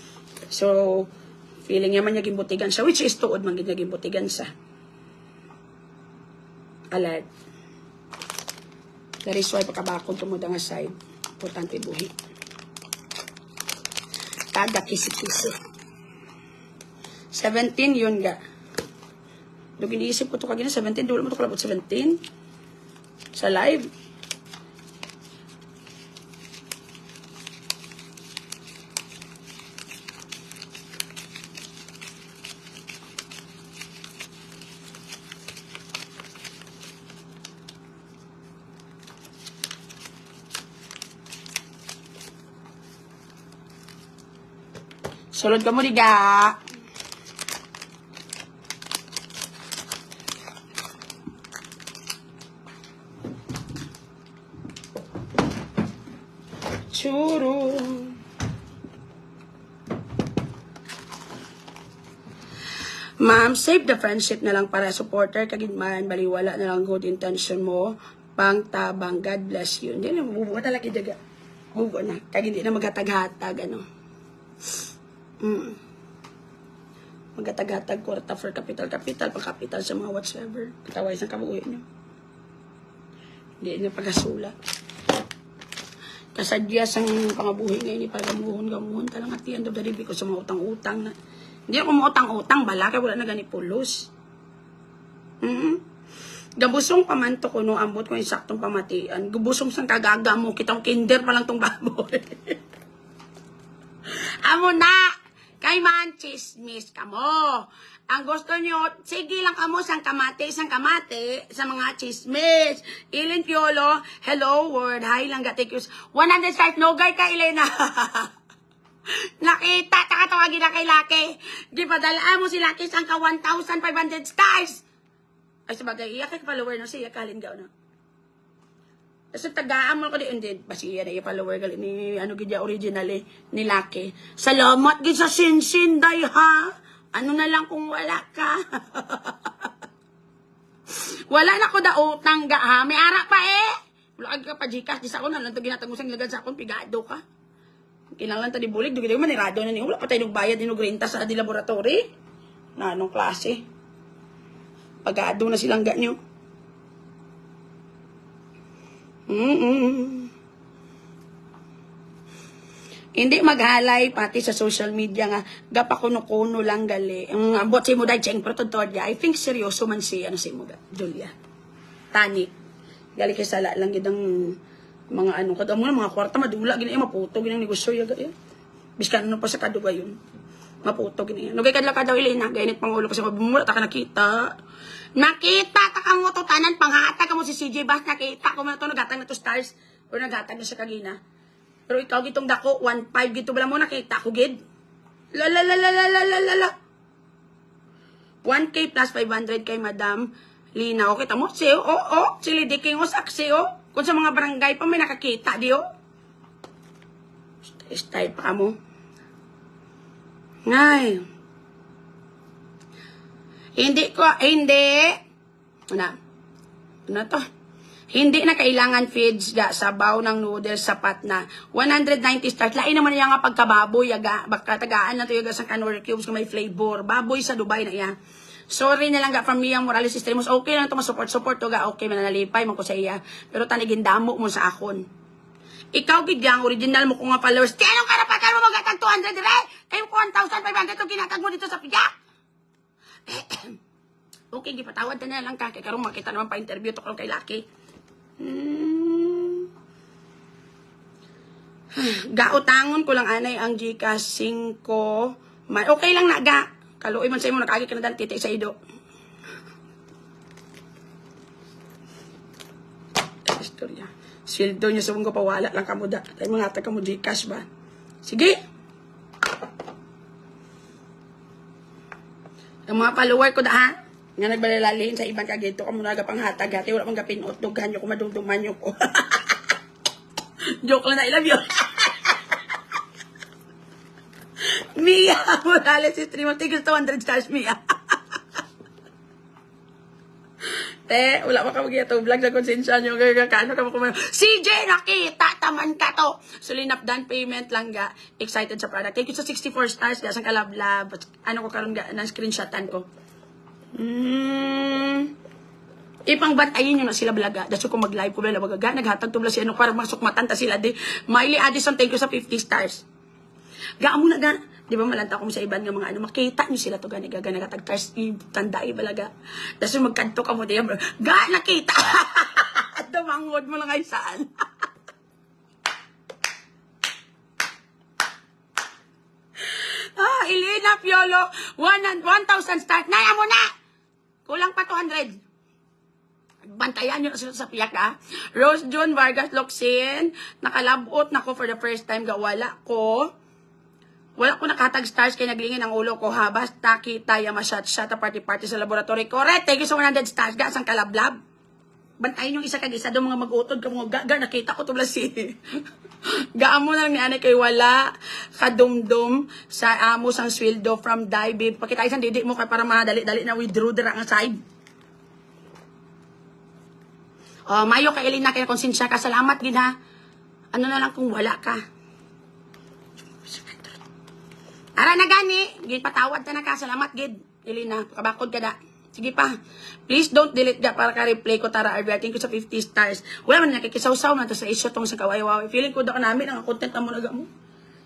So feeling niya man niya gimbutigan siya, which is tuod man niya gimbutigan siya. Alert. That is why pagkabakon tumuda nga side. Importante buhi. Tada kisi-kisi. 17 yun ga. Doon iniisip ko ito kagina, 17. Doon mo ito kalabot 17. Sa live. Sulod ka mo, diga. Churu. Ma'am, save the friendship na lang para supporter. Kagidman, baliwala na lang good intention mo. Pang tabang, God bless you. Hindi na, bubuo talaga, diga. Bubuo na. Kag hindi na maghatag-hatag, ano. Magatag-hatag kwarta for capital pang-capital sa mga whatsoever kataway sa kabuuin nyo, hindi nyo pagasulat kasadya sang pangabuhi ngayon ni pagamuhon talang at the end of the day ko sa mga utang-utang na hindi ako mga utang-utang bala kaya wala na gani pulos Gabusong pamanto ko no, ambot ko yung saktong pamatian. Gabusong sang kagaga mo, kitang kinder pa lang tong baboy. Amo na, kay man chismis ka mo. Ang gusto nyo, sige lang kamo sang kamate, sa mga chismis. Ilin Piolo, hello world, hi lang gatik yus. 100 stars, no guy ka Elena. Nakita, takatawagin na kay Laki. Di ba, dalaan mo si Laki sang ka 1,500 stars. Ay, sabagay, iyak kay follower no, siya kalin gaw no. So, tagaan mo ko di, hindi, basiya na i-follower gali ni, ano gidya original eh, ni Laki. Salamat gid sa sinsin, day ha. Ano na lang kung wala ka. Wala na ko da utang ga ha. May ara pa eh. Wala ka pa Gcash. Di sa ako na lang ito ginatagusang lagad sa akong pigado ka. Kinanglan ta di bulig. Dugi man irado na niyo. Wala pa tayo nagbayad din renta sa di laboratory. Na anong klase. Pagado na silang ganyo. Hindi maghalay pati sa social media nga gapakuno-kuno lang gali. Ang ambot si mo dai cheng prototod ya. I think seryoso man si ano si mo Julia. Tani. Gali kay sala lang gid ang mga ano kada mo mga kwarta madula gini maputo ginang negosyo ya gali. Biskan ano pa sa kaduga yun. Maputo gini. No kay kadlaw daw Elena gainit pangulo kasi bumula ta ka nakita. Nakita ta kang mo tanan panghatag ka mo si CJ Bass nakita ko man to nagatag na to stars o nagatag na siya kagina. Pero ikaw gitong dako, 1.5 gito bala mo nakita ko gid. La. 1K plus 500 kay Madam Lina. O kita mo, siyo, sili di king saksi, Kung sa mga barangay pa may nakakita, di, Style pa mo. Ngay. Hindi. Ano to? Hindi na kailangan feeds ga sabaw ng noodles sapat na 190 stars. Lain naman niya nga pagkababoy yaga baka tagaan na to yaga sa Canor cubes na may flavor. Baboy sa Dubai na iya. Sorry na lang ga from Mia Morales Streamos. Okay lang to support to ga okay manalipay man ko sa iya. Pero tanigin damo mo sa akon. Ikaw gid ang original mo ko nga followers. Ti anong karapatan mo magatag 200 dire? Kayo 1,500 to ginatag mo dito sa piga. Okay, gipatawad na lang ka kay karon makita naman pa interview to karon kay Laki. Gautangon ko lang anay ang Gcash 5. Okay lang na ga. Kaluoy man sa imo nakagi ka na dal titi sa ido. Istorya. Sweldo niya sa mong pawala lang kamo da. Tay mga tag kamo Gcash ba. Sige. Ang mga follower ko da ha. Nga nagbalalalihin sa ibang kagito ka muna panghatag hati wala pang gapinot dughan nyo ko madumduman nyo ko. Joke lang na, I love you. Mia Morales stream of tigil 200 stars Mia. Te, wala pa ka mag-ito vlog sa konsensya nyo kano ka mo kumayo. CJ nakita taman ka to. Sulinap down payment lang ga. Excited sa product. Thank you sa 64 stars ga sang kalablab. Ano ko karon ga nang screenshotan ko. Ipang bantayin nyo na sila balaga. Daso ko mag-live ko bala bagaga. Naghatag to bala si ano para masukmatan ta sila di. Miley Addison, thank you sa 50 stars. Gaan mo na ga. Di ba malanta ko sa iban nga mga ano. Makita nyo sila to gani. Gaga nagatag stars. Tandai balaga. Daso magkanto ka mo di. Ga nakita. Dumangod mo lang ay saan. Elena Piolo. 1,000 stars. Naya mo na. Kulang pa 200. Bantayan nyo na sila sa piyak ha. Rose June Vargas Loxin. Nakalabot na ko for the first time. Wala ko nakatag stars kaya naglingin ang ulo ko ha. Basta kita yama shot a party sa laboratory. Correct. Thank you sa 100 stars. Ga sang kalablab. Bantayan yung isa kag-isa doon mga mag-utod ka mga gaga. Nakita ko to bla si. Gaan mo na lang ni Anay kay wala kadumdum sa amo sang sweldo from Daibi. Pakita isang didi mo kay para madali-dali na withdraw dira ang side. Mayo kay Elena kay konsensya ka. Salamat gid ha. Ano na lang kung wala ka. Ara na gani, gid patawad ta na ka. Salamat gid Elena, kabakod ka da. Sige pa. Please don't delete ga para ka-replay ko tara RBR. Thank you sa 50 stars. Wala man nakikisaw-saw na to sa isyo tong sa kaway-waway. Feeling ko daw namin ang content na mo naga mo.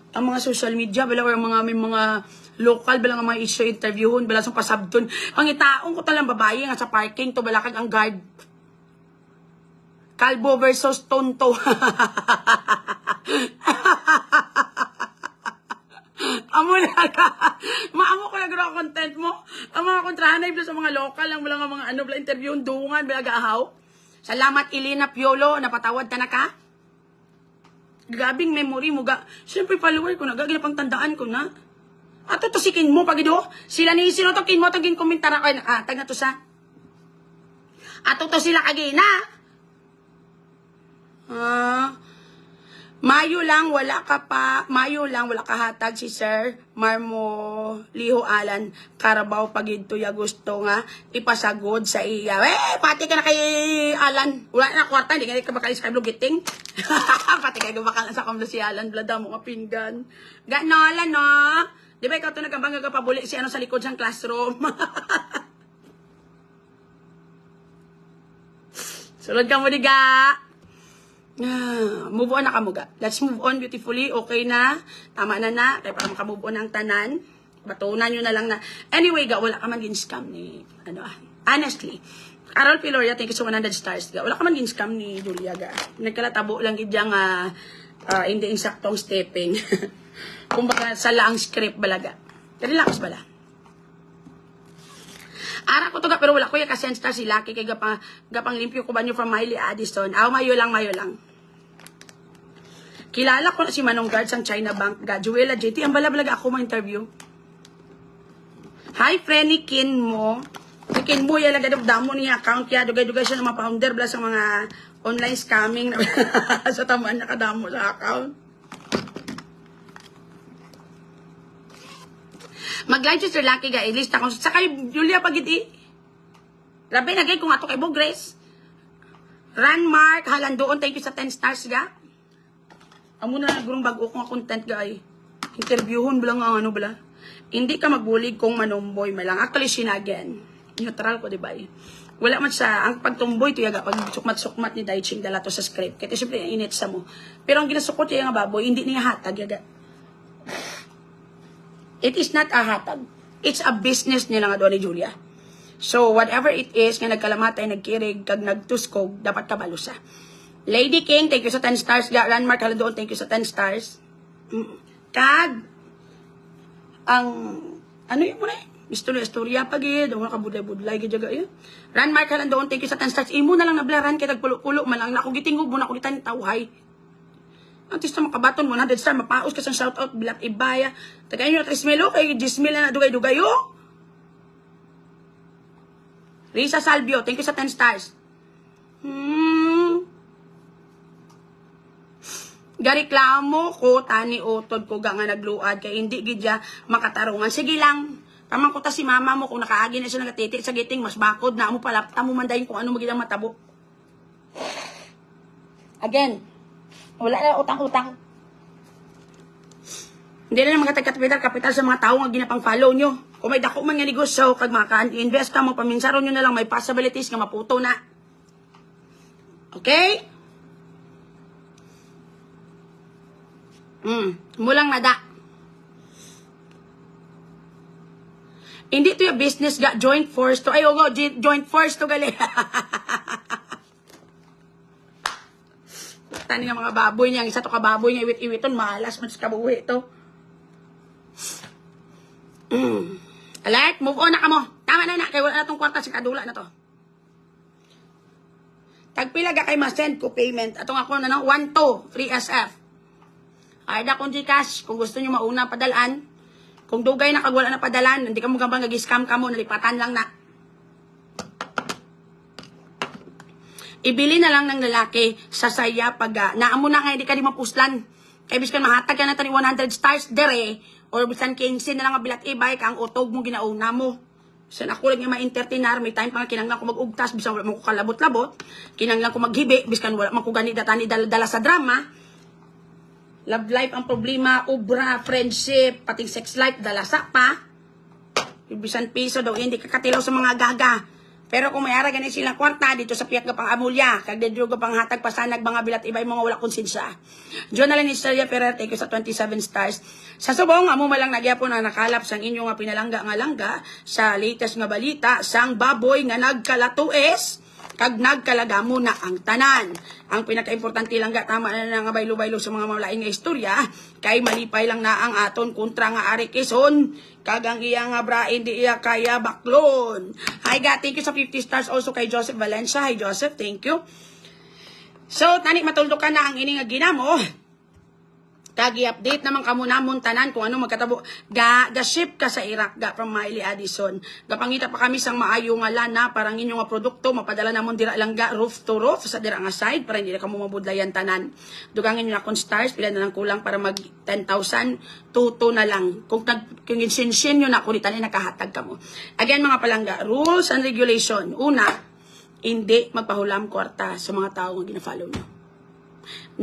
ang mga social media, bala or mga may mga local, bala nga mga issue interviewon, bala sa pasabton. Ang itaong ko talang babae nga sa parking, to bala kag ang guard. Kalbo versus tonto. Amo na ka. Maamo ko na gano'n content mo. Ang mga kontrahanay sa mga local, ang mga ano, bala interview, dungan, bala gaahaw. Salamat, Elena Piolo, napatawad ka na ka. Gabing memory mo ga. Siyempre, follower ko na, gagila pang tandaan ko na. Ato to sikin mo, pagido. Sila ni sino to, kin mo, taging komentara ko, tag na to sa. Ato to sila kagina. Mayo lang wala ka hatag si Sir Marmo Liho Alan Carabao pagidto ya gusto nga ipasagod sa iya. Pati ka na kay Alan. Wala na kwarta, hindi ka makalis kay Blugiting. Pati ka bakalan sa kamlo si Alan, blada mo nga pinggan. Ganola no. Di ba ikaw to nagkabangga ka pabuli si ano sa likod sang classroom. Sulod ka mo diga. Move on na ka muga. Let's move on beautifully. Okay na. Tama na. Kaya para makamove on ang tanan. Batunan nyo na lang na. Anyway, wala ka man gin-scam ni, honestly. Carol Piloria, thank you so 100 stars. Wala ka man gin-scam ni Julia ga. Nagkalatabo lang gid yang hindi insaktong stepping. Kumbaga, sala ang script balaga. Relax bala. Ara ko to ga, pero wala ko yung ka-send star si Lucky kay gapang limpyo ko ba nyo from Miley Addison. Mayo lang. Kilala ko na si Manong Guard sang China Bank ga. Juela JT, ang bala-balaga ako ma-interview. Hi, Frenny Kin mo. Kin mo, yung lagadabdamo niya account ya. Dugay-dugay siya ng mga founder bala sa mga online scamming. Sa tamaan nakadamo sa account. Mag-live si Sir Lucky ga. Ilista ko. Sa kayo, Julia, pagiti. Grabe, nagay kung ato kay Bogres. Ranmark, halandoon. Thank you sa 10 stars ga. Amo na gurong bago kong content guy. Interviewon bala nga ano bala. Hindi ka magbulig kung manomboy malang. Actually, sinagyan. Neutral ko, diba? Wala man sa, ang pagtumboy to yaga, pag sukmat-sukmat ni Daiching dala to sa script. Kaya siyempre, init sa mo. Pero ang ginasukot yung nga baboy, hindi niya hatag yaga. It is not a hatag. It's a business nila nga doon ni Julia. So, whatever it is, nga nagkalamatay, nagkirig, kag nagtuskog, dapat kabalusa. Lady King, thank you sa 10 stars. Landmark, hala doon, thank you sa 10 stars. Kag, ang, ano yun mo na istorya pagid, ang nakabudlay-budlay, gidyaga yun. Landmark, hala doon, thank you sa 10 stars. Imo na lang nablaran, kaya tagpulo-pulo, malang na, kung gitingog mo na, kung gitan tawhay. Artista makabaton, 100 star, mapaos ka sa shoutout, bilat ibaya. Tagay nyo, 3 milo, kay 10 mil na dugay-dugay, oh. Risa Salvio, thank you sa 10 stars. Gareklamo ko tani utod ko nga nagluad kay hindi gidya makatarungan. Sige lang. Tamang ko ta si mama mo kung nakaagi na siya nagatiti sa giting mas bakod na mo pala tamo mandayin kung ano magidang matabo. Again, wala na utang-utang. Hindi na mga kapital sa mga tao nga ginapang-follow nyo. Kung may dako man nga negosyo, kag maka-invest ka mo, paminsaron nyo na lang, may possibilities nga maputo na. Okay? Mulang nada. Hindi to yung business ga, joint force to. Ay, ogo, joint force to gali. Tani nga mga baboy niya, isa to ka baboy niya, iwit-iwiton, malas man sa kabuhi to. Alright, move on na ka mo. Tama na, kaya wala na itong kwarta sa kadula na to. Tagpila ga kay ma-send ko payment. Atong ako na no, 1-2, free SF. Ay da kung Gcash, kung gusto nyo mauna padalaan. Kung dugay na kag wala na padalan, hindi ka mo gambang nag-scam ka mo, nalipatan lang na. Ibili na lang ng lalaki sa saya pag naamo na nga hindi ka di mapuslan. Kaya biskan mahatag ka na tani 100 stars dere or bisan 15 na lang nga bilat ibay ka ang utog mo ginauna mo. Bisan ako lang nga ma-entertainar, may time pa nga kinanglan ko mag-ugtas, bisan wala man ko kalabot-labot, kinanglan ko maghibi, biskan wala man ko gani datani dala sa drama. Love life ang problema, ubra, friendship, pati sex life, dalasa pa. Ibisan piso daw, hindi ka katilaw sa mga gaga. Pero kung may ara ganit silang kwarta dito sa piyak pang amulya, kag dedyo pang hatag pasanag mga bilat ibay mga wala konsensya. Jonalyn Estrella Ferrer, thank you sa 27 stars. Sa subong amo malang nagyapon na nakalap sang inyo nga pinalangga nga langga sa latest nga balita sang baboy nga nagkalatues kag nagkalagamo na ang tanan. Ang pinakaimportante lang tama na nga baylo-baylo sa mga malaing nga istorya kay malipay lang na ang aton kontra nga Ari Quezon kag ang iya nga bra hindi iya kaya baklon. Hi ga, thank you sa 50 stars also kay Joseph Valencia. Hi Joseph, thank you. So tani matuldukan na ang ini nga ginamo. Kag i-update naman kamo namon tanan kung ano magkatabo. Ga-ship ka sa Iraq ga from Miley Addison. Gapangita pa kami sang maayo nga lana parang inyo nga produkto mapadala namon dira lang ga roof to roof sa dira nga side para hindi na kamo mabudlayan tanan. Dugangin niyo na kon stars pila na lang kulang para mag 10,000 tuto na lang. Kung insinsin nyo na kung tanin nakahatag kamo. Again mga palangga, rules and regulation. Una, hindi magpahulam kwarta sa mga tao nga gina-follow nyo.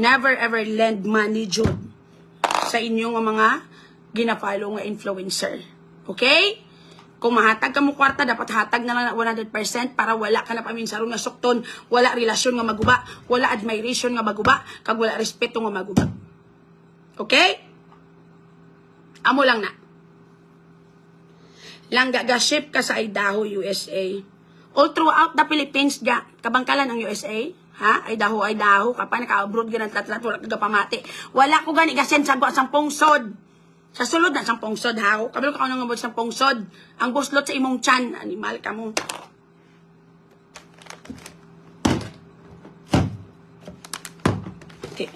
Never ever lend money jud sa inyong mga gina-follow nga influencer. Okay? Kung mahatag ka mo kwarta, dapat hatag na lang na 100% para wala ka na paminsaron nga sukton, wala relasyon nga maguba, wala admiration nga maguba, kag wala respeto nga maguba. Okay? Amo lang na. Lang ga-ship ka sa Idaho, USA. All throughout the Philippines, kabangkalan ang USA. Ha? Idaho, kapag naka-abroad ganang tatlat, wala kagapamati. Wala ko gani, gasen sa pungsod. Sa sulod na sa pungsod, ha? Kabalo ka nang abot sa pungsod. Ang buslot sa imong tiyan, animal ka mo. Okay.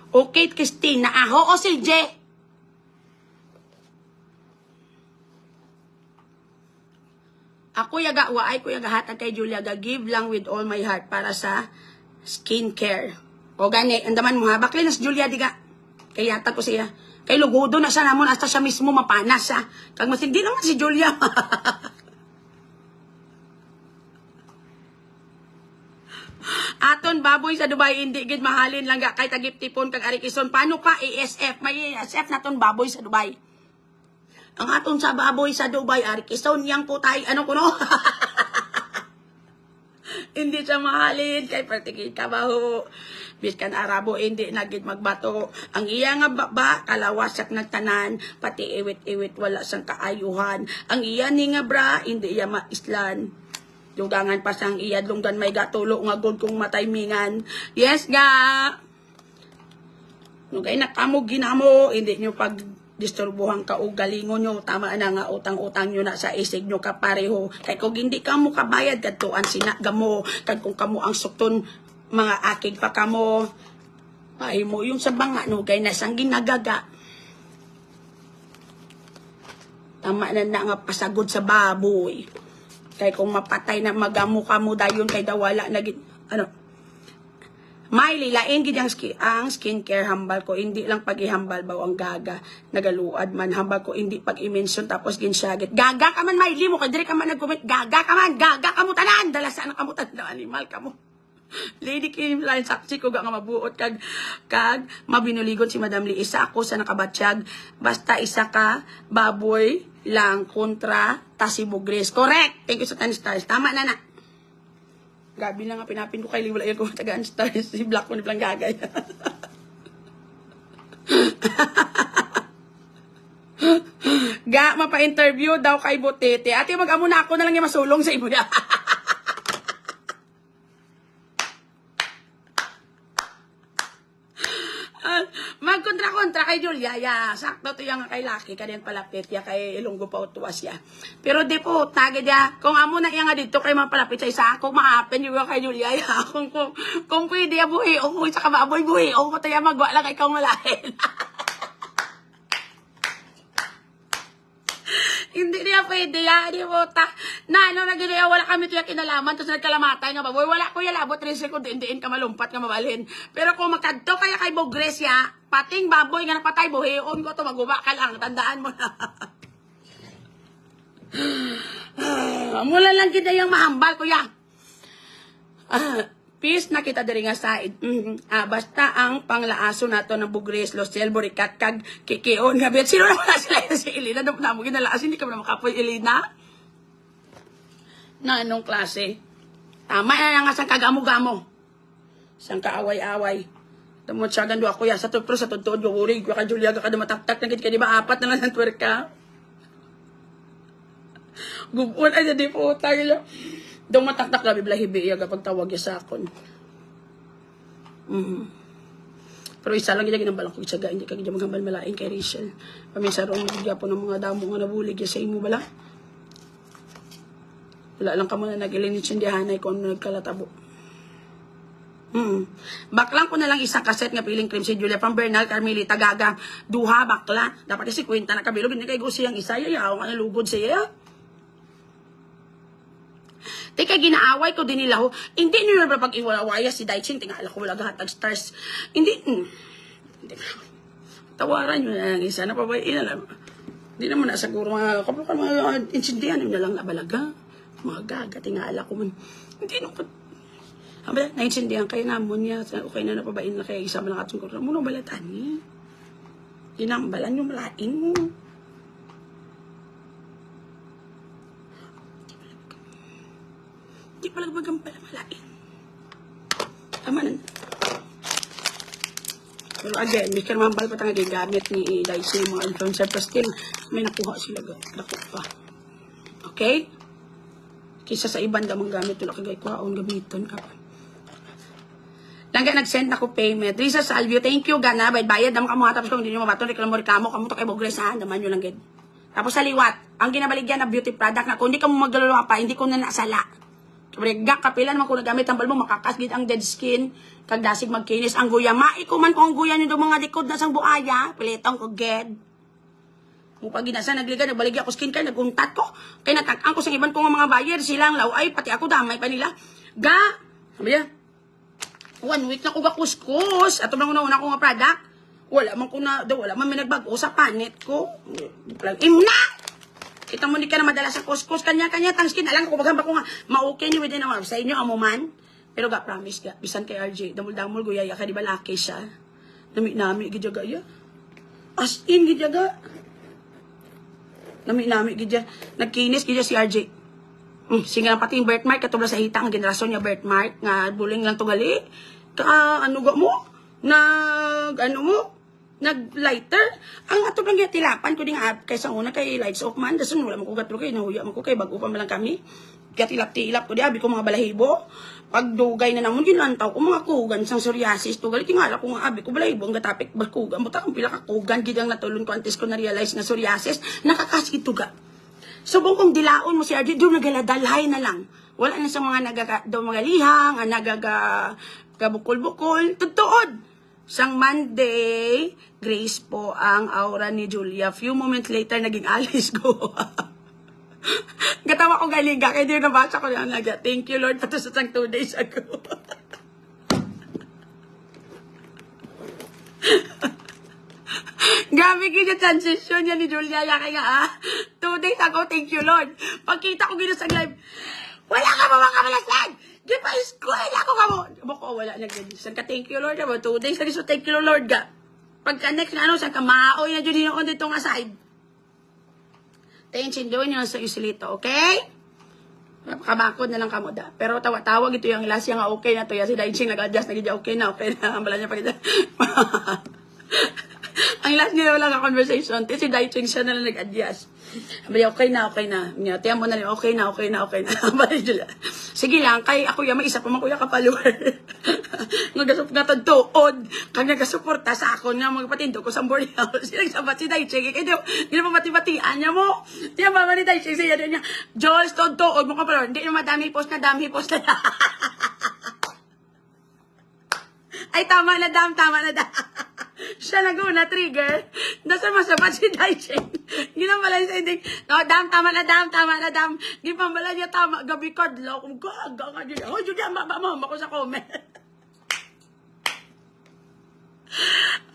Okay, Christine, naaho o si J. Ako yaga waay ko yaga hatag kay Julia ga give lang with all my heart para sa skincare. O gani, andaman mo ha. Bakli na si Julia diga. Kay hatag ko siya. Kay lugudo na siya namon hasta siya mismo mapanas siya. Kag masig di naman si Julia. Aton baboy sa Dubai hindi gid mahalin lang ga kay tagip tipon kag Ari Quezon. Paano pa ESF? May ESF naton baboy sa Dubai. Ang aton sa baboy sa Dubai, Ari Quezon, yang putay, ano ko no? Hindi siya mahalin, kay partikid ka ba ho? Biskan Arabo, hindi nagid magbato. Ang iya nga baba, kalawasak nagtanan, pati iwit-iwit, wala sang kaayuhan. Ang iya ni nga bra, hindi iya maislan. Dugangan pa sang iya, lunggan may gatulo, nga gold kong mataymingan. Yes ga! Nugay nakamog ginamo, hindi nyo pag disturbuhan ka o galingon nyo, tama na nga utang-utang nyo na sa isig nyo kapareho. Kaya kung hindi ka mo kabayad, katuan sinaga mo, kaya kung kamo ang sukton, mga akig pa kamo, ay mo yung sa banga, no, kaya nasang ginagaga. Tama na nga pasagod sa baboy. Kaya kung mapatay na magamo ka mo dayon, kaya dawala na, ano, Miley, lain gid ang skincare hambal ko, hindi lang pag-ihambal baw ang gaga, nagaluad man, hambal ko, hindi pag-i-mention, tapos ginsagit. Gaga ka man, Miley, mo, kadiri ka man nag-comment, gaga ka mo tanan, dalasan ka mo tanan, animal ka mo. Lady Kim Line, saksi ko nga mabuot, kag mabinuligon si Madam Lee, isa ako sa nakabatsyag, basta isa ka, baboy lang, kontra, tasibugres. Correct! Thank you sa 10 stars. Tama na na. Gabi lang nga pinapin ko kay Liwala yung kung tagaan stars. Si Black mo ni Blang gagay. Ga, mapa-interview daw kay Butete. Ate, mag-amo na ako na lang yung masulong sa imo niya. Magkontra-kontra kay Julia, ya. Sakto to yung kay Lucky, kanyan palapit ya, kay Ilonggo pa utuwas ya. Pero di po, tagad ya, kung amo na iya nga dito, kay mapalapit sa isa, kung ma-happen yung kay Julia, ya. Kung pwede ya, buhi, o kung isa ka maaboy, buhi, o kung tayo magwa lang, ikaw malahin. Hindi niya pwede ya, di mo ta. Na, ano na gano'n, wala kami ito yung kinalaman, tapos nagkalamatay nga baboy. Wala ko yung labot, 3 second, diin ka malumpat nga mabalhin. Pero kung magkadto kaya kay Bogres ya, pating baboy nga napatay, buhion ko to, maguba ka lang, tandaan mo na. Mula lang kita yung mahambal ko ya. Peace na kita diri nga side. Basta ang panglaaso nato ng bugres, losel, burikat, kag kikion. Nga bet, sino naman na sila si Elena? Na mo ginalaas, hindi ka na makapoy, Elena? Na anong klase? Tama na nga sang kagamo-gamo. Sang kaaway-away. Tamo siya gando ako ya sa tutro sa tutuod yo uri ka Julia ka mataktak na gid ka di ba apat na lang ng twerka. Gubon ay di po tayo. Daw mataktak na bibla hibi iya kapag tawag ya sa akon. Pero isa lang gid ginambalan ko itsaga hindi ka gid magambal malain kay Rachel. Pamisa ron gyapon ng mga damo nga nabulig ya sa imo bala. Wala lang ka muna nag-ilinit sindihanay kung nagkalatabo. Baklang ko na lang isang kaset nga piling cream si Julia from Bernal, Carmelita, Gaga, duha, bakla. Dapat si kwenta na kabilog, hindi kay gusto yung isa, yayaw nga nalugod siya. Teka, ginaaway ko din nila ho. Hindi nyo na pag-iwalawaya si Daiching, tingala ko wala gahatag stars. Hindi. Tawaran nyo na lang isa, napabayin na lang. Hindi naman na siguro mga kapulukan, mga insindihan nyo na lang nabalaga. Mga gaga, tingala ko man. Hindi naman. Abala, naintindihan kayo namon niya. Okay na napabain na kayo. Isa mo lang atong kurang. Muna balatan niya. Ginambalan yung malain mo. Di pala magambala malain. Tama na. Pero again, may karmambal pa tanga gamit ni Daisy yung mga influencer. Pero still, may nakuha sila. Dako pa. Okay? Kisa sa ibang damang gamit. Wala kagay kuhaon gamiton ka pa. Langga nag-send ako payment. Risa Salvio, thank you, gana. Bayad naman kamo. Tapos kung hindi nyo mabato, reklamo kamo to kay Bogres, ha? Daman nyo lang, gid. Tapos sa liwat, ang ginabaligyan na beauty product na kung hindi ka mo maglalo pa, hindi ko na nasala. Kabriga, kapilan naman kung nagamit ang balmo, makakasgid ang dead skin, kagdasig magkinis ang guya. Maikuman ko ang guya nyo mga likod na sang buaya. Pilitang ko, ged. Mupag ginasa, nagliga, nagbaligya ako skincare, naguntat ko. Kaya natakang ko sa iban ko mga buyer, silang laway, pati ako damay pa nila. Sabi niya, 1 week na ko gakuskus. Ato nang una ko nga product. Wala man may nagbago sa panit ko. Imna! Kita mo di ka na madalas sa kuskus. Kanya-kanya, tangskin. Alam ko, bagamba ko nga, ma-okay ni within a month. Sa inyo, amuman. Pero ga, promise ga. Bisan kay RJ, damul-damul, guyaya ka, di ba laki siya? Nami-nami, gidyaga ya. As in, gidyaga. Nami-nami, gidya. Nagkinis, gidya si RJ. Sige na pati yung birthmark, katulad sa hita, ang generasyon niya birthmark, nga buling lang tugali. Ano ga mo? Nag-lighter. Ang ato lang tilapan ko ding kaysa una kay lights off man. Dasun wala mo ko gatlo kay nahuya mo ko kay bago pa man lang kami. Kaya tilap-tilap ko di abi ko mga balahibo. Pagdugay na namon ginlantaw ko mga kugan sang psoriasis to gali tingala ko nga abi ko balahibo ang gatapik bagkugan buta ang pila ka kugan gidang natulon ko antes ko na realize na psoriasis nakakaskit tuga. Subong kong dilaon mo si RJ, doon nagaladalhay na lang. Wala na sa mga mga lihang, kabukol-bukol. Tutuod. Sang Monday, Grace po ang aura ni Julia. Few moments later, naging alis ko. Gatawa ko galing, kaya di nabasa ko yan. Thank you, Lord, pato sa 2 days ago. Grabe yung transition niya ni Julia. Kaya 2 days ago, thank you, Lord. Pagkita ko gino sa live, wala ka ba mga kamalasag? Di ba school ako ka mo? Bako, wala na ganyan. Saan ka thank you, Lord? 2 days lagi so thank you, Lord ka. Pagka next na saan ka maaoy na dyan ako dito nga side. Tension doon yun sa isolito, okay? Kabakod na lang kamo da. Pero tawag ito yung last yung okay na to. Si Daiching nag-adjust, nagigya okay na. Ang bala niya pa kita. Ang last nila wala ka conversation. Si Daiching siya na lang nag-adjust. Sabi okay na. Tiyan mo na rin, okay na. Sige lang, kay ako yung may isa pa man kuya kapaluwar. Nagatuod. Kag nagasuporta sa ako nga magpatindo ko sa boarding house. Sinagsabat si Daiching. Kaya di na mati-matian niya mo. Tiyan ba ni Daiching siya niya. Jols, tuod mo kapaluwar. Hindi na madami post na. Ay, tama na, dam. Siya naguna, trigger. Nasa masabat si Daiching. Ginambalan sa hindi. No, dam, tama na, dam. Ginambalan niya, tama. Gabi card, lo. Kung gaga nga niya. Oh, Julia, mama ko sa comment.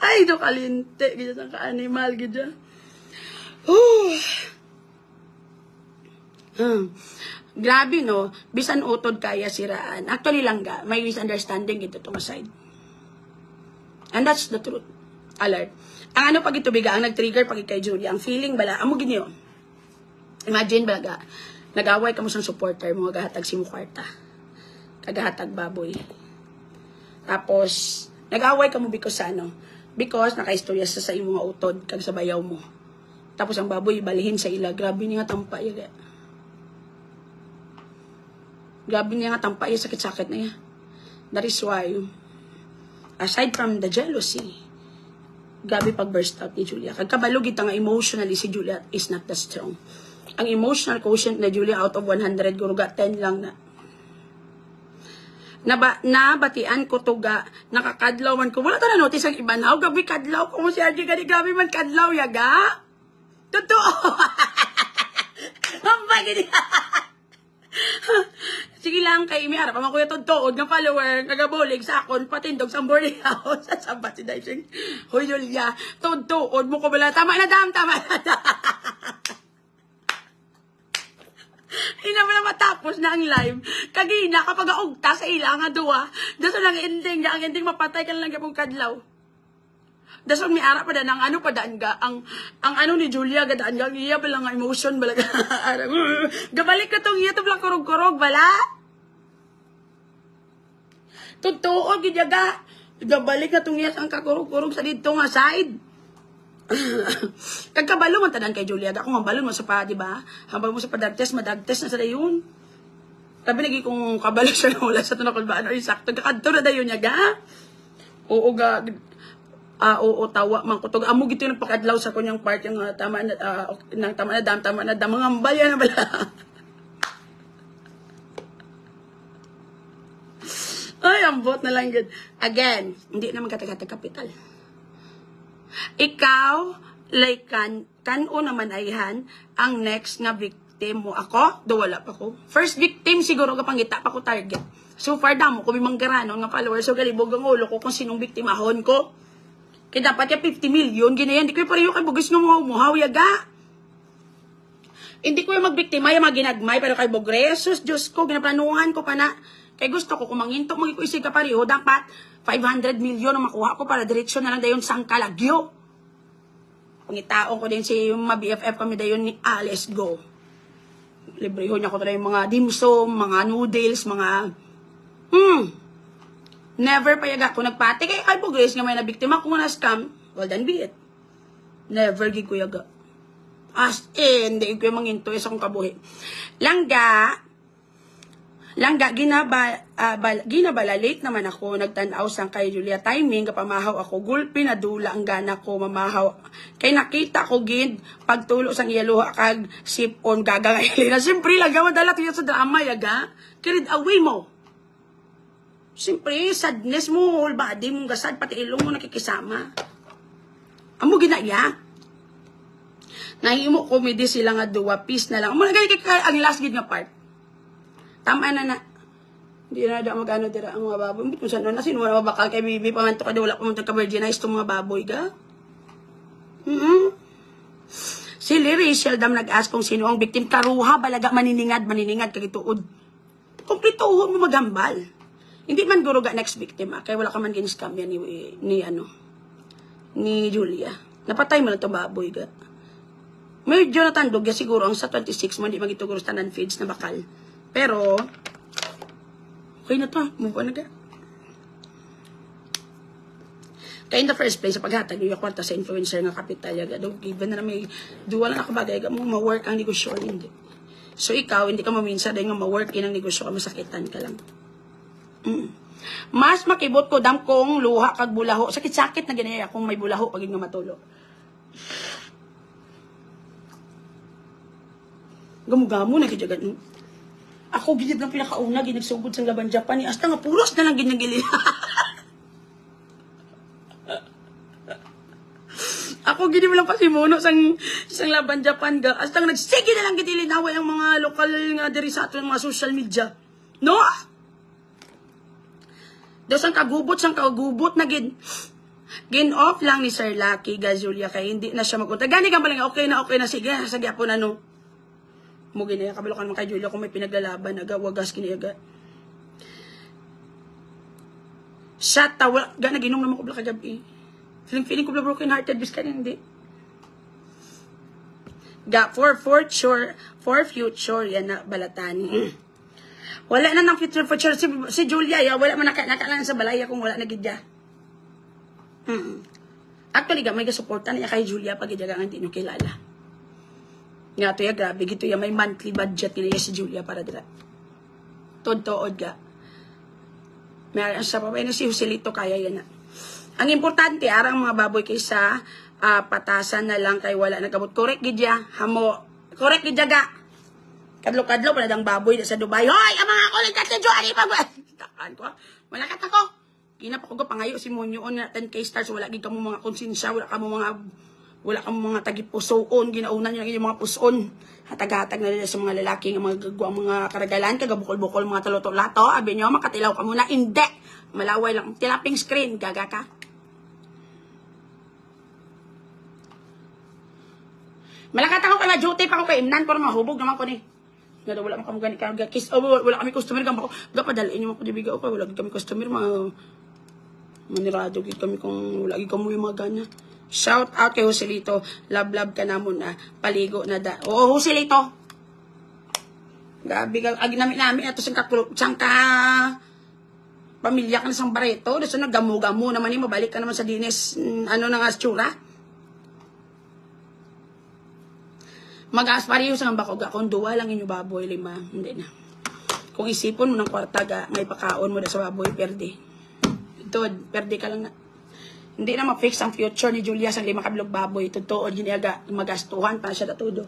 Ay, do kalinte. Gita sa ka-animal, gita. Grabe no, bisan utod kaya siraan. Actually lang ga, may misunderstanding ito tong side. And that's the truth. Alert. Ang ano pag ito biga, ang nag-trigger pag kay Julia, ang feeling bala, amo ginyo. Imagine bala, nag-away ka mo sa supporter mo, gahatag si mo kwarta. Kagahatag baboy. Tapos, nag-away ka mo because ano? Because nakaistorya sa imo nga utod, kag sa bayaw mo. Tapos ang baboy, balihin sa ila. Grabe niya nga tampa yaga. Grabe niya nga tampa yaga, sakit-sakit na ya. That is why, aside from the jealousy, grabe pag-burst out ni Julia. Kagkabalog ita nga emotionally si Julia is not that strong. Ang emotional quotient na Julia out of 100, guruga 10 lang na. Nabatian ko to ga, nakakadlaw man ko. Wala ta na notice ang iba na. Gabi kadlaw ko mo si RJ gani, gabi man kadlaw yaga. Totoo. Ang bagay sige lang kay may harap ang kuya tuod nga follower nagabulig sa akon patindog sa boarding house sa sabat si Daising. Hoy Julia, tuod mo ko bala tama na dam. Ina mo na matapos na ang live. Kagina kapag augta sa ila nga duwa, daso lang ending ang ending mapatay ka lang gyapon kadlaw. Daso mi ara pa da nang ano pa daan ga ang ano ni Julia gadaan ga iya bala nga emotion bala. Gabalik ka tong iya to bala kurog-kurog bala. Totoo, gidyaga. Gabalik na itong yes ang kakurog-kurog sa dito nga side. Kagkabalo man tanan kay Julia. Ako mabalo mo sa pa, di ba? Habang mo sa padagtes, madagtes na sa dayon. Sabi nagi kung kabalo siya na wala sa tunakol ba? Ano, sakto. Kakadto na dayon niya, ga? Oo, ga. Oo, tawa man ko. Amo gito yung pakadlaw sa kunyang part yung tama na dam. Mga ambal yan na bala. Ay, ambot na lang yun. Again, hindi naman katag-katag kapital. Ikaw, like kan-o naman ayhan, ang next nga victim mo. Ako, do wala pa ko. First victim, siguro kapangita pa ko target. So far, damo ko manggaranon nga followers. So, galibog ang ulo ko kung sinong biktimahon ko. Kaya dapat ya 50 million, ginayan. Di ko yung pareho kay bugis nga mga umuhaw, yaga. Hindi ko yung magbiktima, yung mga ginagmay, pero kay Bogresos, Diyos ko, ginaplanuhan ko pa na. Kaya gusto ko, kung manginto mag-ikuisig ka pareho, dapat 500 million ang makuha ko para diretsyon na lang dayon sang Kalagyo. Pangitaon ko din si ma-BFF kami dayon ni Alice Go. Librehon niya ko tayo yung mga dimsum, mga noodles, mga... Never payaga ko nagpati kay Albo Grace nga may nabiktima ko na scam, well then be it. Never gig ko yaga. As in, hindi ko yung manginto sa kong kabuhi. Langga, ginabala, late naman ako, nagtanaw sang kay Julia timing, kapamahaw ako, gulpi na dula ang gana ko, mamahaw. Kay nakita ko gid, pagtulo sang iyaluha kag sipon, gagangay na. Siyempre, lagawa dala tiyo sa drama, yaga. Kirid away mo. Siyempre, sadness mo, whole body mong gasad, pati ilong mo nakikisama. Amo ginaya. Nahimo comedy sila nga duwa, peace na lang. Amo nagay kay ang last gid nga part. Tama na na. Hindi na da magano dira ang mga baboy. Kung saan na sino na bakal kay bibi pa man to kada wala pa man ka-virginize to mga baboy ga. Si Rachel dam nag-ask kung sino ang victim. Karuha balaga maniningad kay tuod. Kumplituhon mo magambal. Hindi man guro ga next victim kay wala ka man gin-scam yan ni Julia. Napatay mo na to baboy ga. May Jonathan Dugya siguro ang sa 26 man di magituguro sa tanan feeds na bakal. Pero, okay na to. Move on na ka. Kaya in the first place, sa paghatag, yung kwarta sa influencer nga kapital, given na may duwala na kabagay, mo ma-work ang negosyo, hindi. So, ikaw, hindi ka maminsa dahil nga ma-work in ang negosyo ka, masakitan ka lang. Mas makibot ko, dam kong luha kag bulaho. Sakit-sakit na ganyan kung may bulaho pag nga matulo. Gamu-gamu na kidyagan. Ako gid ng pinakauna ginagsugod sa laban Japan ni hasta nga pulos na lang ginagili. Ako gid mo lang pasimuno sang laban Japan ga hasta nga nagsige na lang gid linaway ang mga lokal nga diri sa aton mga social media. No? Daw sang kagubot na gid. Gin-off lang ni Sir Lucky Gazulia kay hindi na siya magpunta. Gani ka pala okay na sige sa gyapon ano. Mo ginaya kabalo ka naman kay Julia kung may pinaglalaban wagas kiniyaga. Shut wala ga naginom naman ko bla kagabi. Feeling ko bla broken hearted bis ka hindi. Ga for future yan na balatan. Wala na ng future si Julia ya wala man nakalan sa balaya kung wala na gidya. Actually ga may gasuportan niya kay Julia pag idagang hindi nyo kilala. Nga to ya grabe gito ya may monthly budget niya si Julia para dira. Tod-tood ga. Meron sa papay na si Joselito kaya yan na. Ang importante arang mga baboy kaysa patasan na lang kay wala nagabot. Correct gidya hamo. Correct gidya ga. Kadlo-kadlo pala dang baboy sa Dubai. Hoy, ang mga kulit ka sa Joari pag takan ko. Wala ka tako. Gina pa ko pangayo si Monyo on na 10K stars wala gid kamo mga konsensya, wala kamo mga tagipusoon, ginaunan niya yung mga puson. Hatag-hatag na nila sa mga lalaki, mga gagawang mga karagalan, kagabukol-bukol, mga taloto-lato. Abi nyo, makatilaw ka muna. Hindi! Malaway lang. Tilaping screen, gaga ka. Malakat ako kay ma-duty pa ako kay Imnan, pero mahubog naman ko ni. Nga wala mo kami gani kiss. Wala kami customer, gamba ko. Gapadalin nyo mo ko dibiga ko, wala kami customer, manirado kami kung wala kami yung mga ganya. Shout out kay Joselito. Love ka na muna. Paligo na da. Oo, Joselito. Gabi ka. Namin ito sang ka pamilya ka na sang Barreto. Doon naggamu-gamu naman yung mabalik ka naman sa dinis. Ano na nga tsura. Mag-aspariyo sa bako ga. Kung duwa lang inyo baboy, 5. Hindi na. Kung isipon mo ng kwarta ga, may pakaon mo na sa baboy, perde. Ito, perde ka lang na. Hindi na ma-fix ang future ni Julia sa 5 kabilog baboy. Totoo, giniaga, magastuhan pa siya datudo.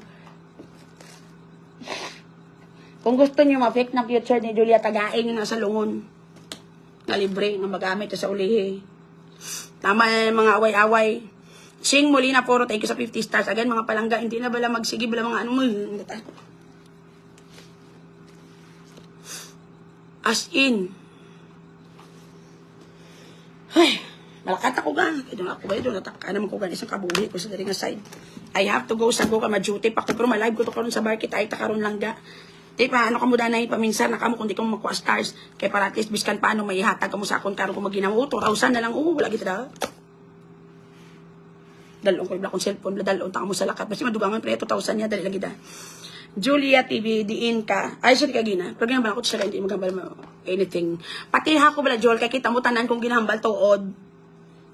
Kung gusto niyo ma-fix ng future ni Julia, tagain niyo na sa lungon. Na libre, na magamit sa ulihi. Tama na mga away-away. Sing Molina Poro, thank you sa 50 stars. Again, mga palangga, hindi na bala magsige, bala mga ano mo. As in. Ay. Malakat ako ga. Kaya doon ako ba yun? Nataka naman ko ga isang kabuhi ko sa daring side. I have to go sa go ka ma-duty pa ko. Pero ma-live ko to karon sa market. Ay takaroon lang ga. Di pa, ano ka mo danay paminsan na kamo kung di ka mo makuha stars. Kaya para at least biskan paano may ihatag ka mo sa akon karon kung maginawa. 2,000 na lang. Wala kita da. Dalong ko yung akong cellphone. Dalong taka mo sa lakat. Basta madugangan pre 2,000 niya. Dali lagi da. Julia TV, diin ka. Ay, sorry ka gina. Pero ginambal ako sila. Hindi magambal mo anything. Pati ako bala, Joel. Kaya kita mo tanan kung ginambal tuod.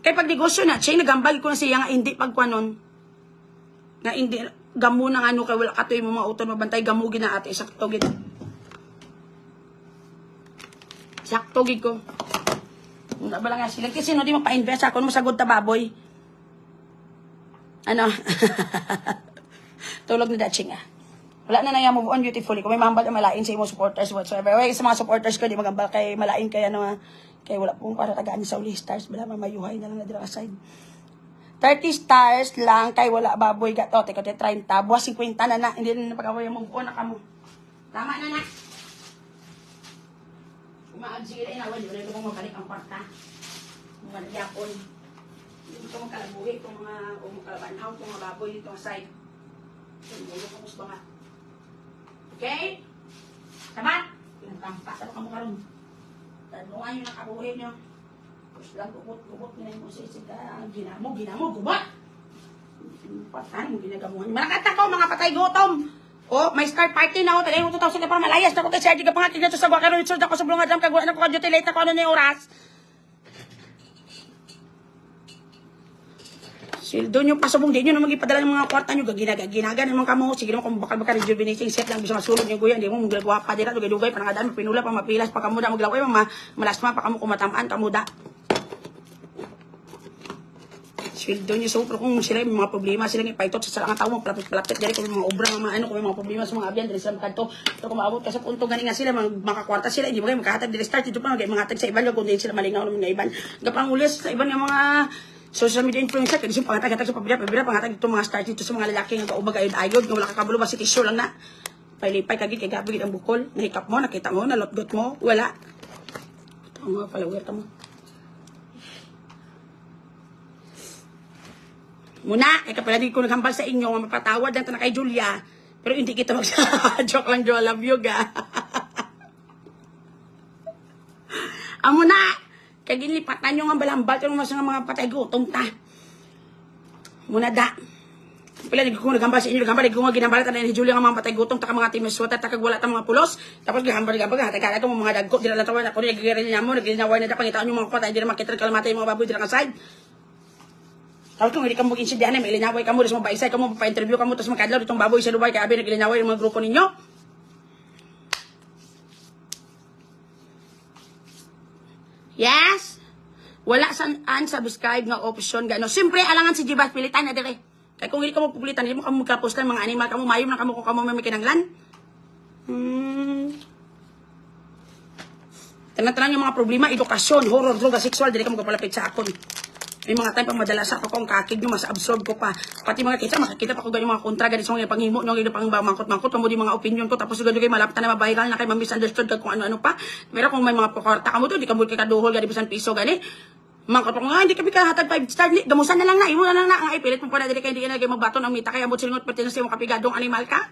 Kaya pag negosyo na, siya nagambal ko na siya nga hindi pagkwanon. Nga hindi, gamu na ano kay wala katoy mo mga uton mabantay, gamu gina ate, sakto gid. Sakto gid ko. Wala ba lang nga sila. Kasi no, di mapa-invest ako, masagod ta baboy. Ano? Tulog na datching ah. Wala na nang move on beautifully. Kung may mahambal na malain sa imong supporters whatsoever. Well, sa mga supporters ko, di magambal kay malain kay ano kaya wala pong para tagaan sa uli stars. Wala mamayuhay na lang na dira side. 30 stars lang kay wala baboy gato. Teka, 30. Buwas 50 na na. Hindi na napag-away mong buo na kamo. Tama na na. Umaagsi na inawan. Hindi ko mabalik ang kwarta. Mga nagyapon. Hindi ko magkalabuhi. Kung mga umukalabanhaw. Kung mga baboy dito ang side. Hindi ko kusba nga. Okay? Tama? Pinagkampas. Ano ka mo karoon? Tanungan nyo na kabuhin nyo. Tapos lang gubot nila yung sisig ka. Ginamo, gubot! Patan mo, ginagamuhan nyo. Malakata ko, mga patay gutom! O, may start party na ako. Talagang 2,000 na para malayas na ako kay Sergi. Kapangatin na ito sa Wakaro. Itsod ako sa Bulungan Jam. Kagawa na ko ka-duty late ako ano na yung oras. Sildo nyo, pasabong din nyo na mag-ipadala ng mga kwarta nyo. Gaginaga naman kamo. Sige naman kung bakal-bakal rejuvenating set lang. Bisa masulog nyo guya. Hindi mo magagawa pa dira. Dugay-dugay. Panangadaan, pinula pa, mapilas pa kamuda. Maglaway, malasma pa kamo kumatamaan kamuda. Sildo nyo. So, pero kung sila may mga problema, sila ipaitot sa salangan tao mo. Palapit diri kung mga obra, mga ano, kung may mga problema sa mga abyan. Dili sila magkanto. Pero kung maabot ka sa punto, gani nga sila, makakwarta sila. Hindi mo kayo magkahatag. Dili start. Dito pa, magkahatag sa iban. Kung di sila malingaw ng mga iban. Gapang ulis sa iban ng mga social media influencer, kasi yung pangatag-hatag sa pabira, pangatag dito mga start dito sa mga lalaki nga kaubag ayod-ayod, nga wala kakabulo ba si tissue lang na. Pailipay kagid kay gabi ang bukol, nahikap mo, nakita mo, nalotgot mo, wala. Ang mga follower ka mo. Muna, kaya pala di ko naghambal sa inyo, mapatawad lang ito na kay Julia. Pero hindi kita joke lang, Jo. Love you, ga. Amo na. Kaya ginlipatan nyo nga balambal. Kaya mas nga mga patay gutom ta. Muna da. Pila, ko nagambal sa inyo. Nagambal ko nga ginambal. Tanay ni Julia nga mga patay gutom. Taka mga timiswata. Taka wala ta mga pulos. Tapos gihambal. Hatay ka mga dagko. Di na lang tawa na. Kung nagigirin niya mo. Nagilinaway na da. Pangitaan nyo mga patay. Di na makita kalamata yung mga baboy. Di na kaside. Tapos kung hindi ka mo insidyahan, may ilinaway ka mo, tapos mabaisay ka mo, pa-interview ka mo, tapos makadlaw itong baboy sa Dubai, kaya abi nag-ilinaway yung mga grupo ninyo. Yes? Wala saan unsubscribe nga option, gano. Siyempre, alangan si Jibas, pilitan na dire. Kaya kung hindi ka mo pupulitan, hindi mo ka mo magkapostan, mga animal ka mo, mayom na ka mo kung ka mo may kinanglan. Tanang-tanang yung mga problema, edukasyon, horror, droga, sexual, hindi ka mo kapalapit sa akon. May mga time pang madalas ako kung kakig nyo, mas absorb ko pa. Pati mga kita, makikita pa ko ganyan mga kontra, ganyan sa mga panghimo nyo, ganyan pang mangkot-mangkot, pamudi mga opinion ko, tapos ganyan kayo malapit na mabahiral na kayo, misunderstood ka kung ano-ano pa. Pero kung may mga pakarta ka mo to, di ka mo kaduhol, ganyan bisan piso, ganyan. Mangkot ko nga, hindi kami kahatag 5 star, gamusan na lang na, imo na lang na, ang ipilit mo pa na, hindi ka na kayo magbato ng mita, kaya mo silingot pati na siya mga kapigadong animal ka.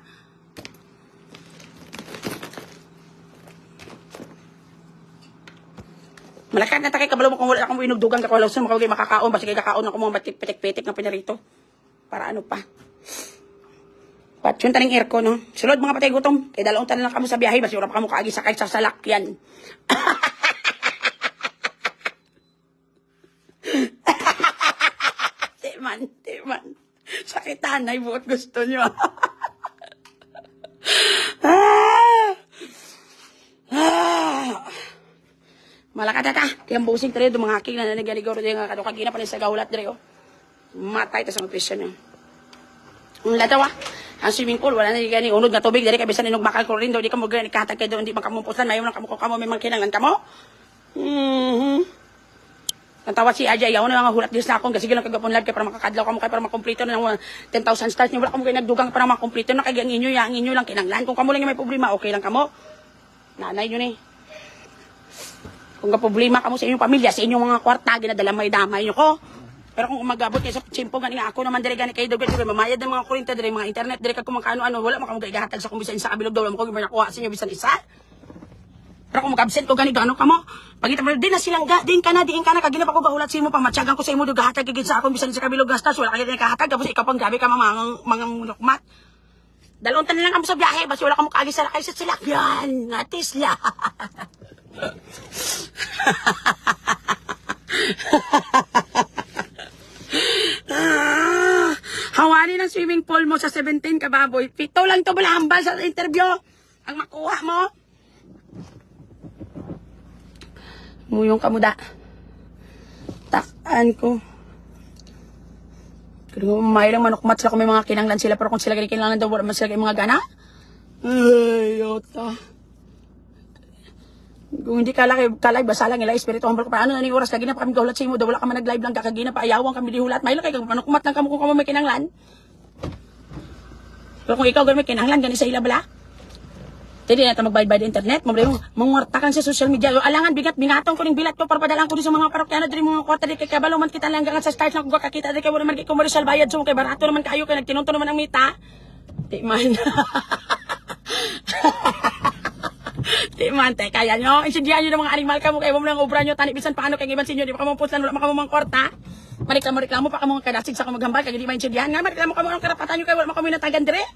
Malakat na takay kabalo mo kung wala akong inugdugan ka wala sa makawagi makakaon basta kay kakaon ako mga batik-pitik-pitik na pinarito. Para ano pa. Patyon taning aircon no. Sulod mga patay gutom. Kay dalawang tanan lang kamo sa biyahe basta ora pa kamo kaagi sakay sa salakyan. Timan. Sakitan ay buot gusto nyo. Malakad ta. Tiyang busing tari, mga haking na nanaganigaw rin nga kadukag ina pa sa gahulat rin. Matay ta sa mga pisyon. Ang latawa, ang swimming pool, wala na gani unod na tubig. Dari kabisan inog makal ko rin, di ka mo gani katag kayo, hindi makamumpusan, mayo lang kamo may mangkinangan ka mo. Natawa si Ajay, ako na mga hulat dis na akong, kasi lang kagapon live kaya para makakadlaw ka mo, kaya para makomplito na ng 10,000 stars niyo. Wala ka mo kayo nagdugang para makomplito na, kaya ang inyo lang kinanglan. Kung kamo lang yung may problema, okay lang kamo. Nanay yun eh. Kung ka problema ka mo sa inyong pamilya, sa inyong mga kwarta, ginadala may damay nyo ko. Pero kung umagabot kayo sa simpo, gani nga ako naman dali gani kayo doon, mamayad ng mga kurinta, dali mga internet, dali ka kung magkano-ano, wala mo ka magahatag sa kung bisan sa kabilog daw, wala mo kung nakuha sa inyo bisan isa. Pero kung mag-absent ko gani gano ka mo, pagkita mo, di na silang diin ka na, kagina pa ko gahulat sa imo, pamatsagan ko sa imo, gahatag kagin sa akong bisan sa kabilog gastas, wala kayo nakahatag, tapos ikaw pang gabi ka mga mulukmat. Dalawang tanan lang kamo sa biyahe, basta wala ka mo kaagi sa lakay sa silakyan, nga Tesla. Hawani ng swimming pool mo sa 17 ka baboy. Pito lang to balahambal sa interview. Ang makuha mo. Muyong kamuda. Takaan ko. Kung may lang manukmat sila kung may mga kinanglan sila. Pero kung sila kinanglan daw, wala man sila mga gana. Ay, yota. Kung hindi ka live, basa lang ila espiritu humble ko pa. Ano na ni oras kagina pa kami gahulat sa imo, daw wala ka man nag-live lang kakagina pa ayawang kami dihulat. May lang kay manukmat lang kamo kung kamo may kinanglan. Pero kung ikaw gani may kinanglan gani sa ila bala. Tedi na ta magbayad internet, mangwarta kan sa social media. Alangan bingatong ko ning bilat ko para padalan ko sa mga parokyano diri mga kwarta di kay kabalo man kita lang sa start na ko kakita di kay wala man kay commercial bayad so kay barato naman kayo kay nagtinunto naman ang mita. Di man. Di man, te, kaya nyo. Insindihan nyo ng mga animal ka mo, kaya mo lang obra nyo, tani, bisan paano, kaya iban sinyo, di pa ka mong puslan, wala ka mong kwarta. Mareklamo pa ka mong kadasig sa kamaghambal, kaya di ba insindihan nga, mareklamo ka mo ang karapatan nyo, kaya wala mo kami natagan dire.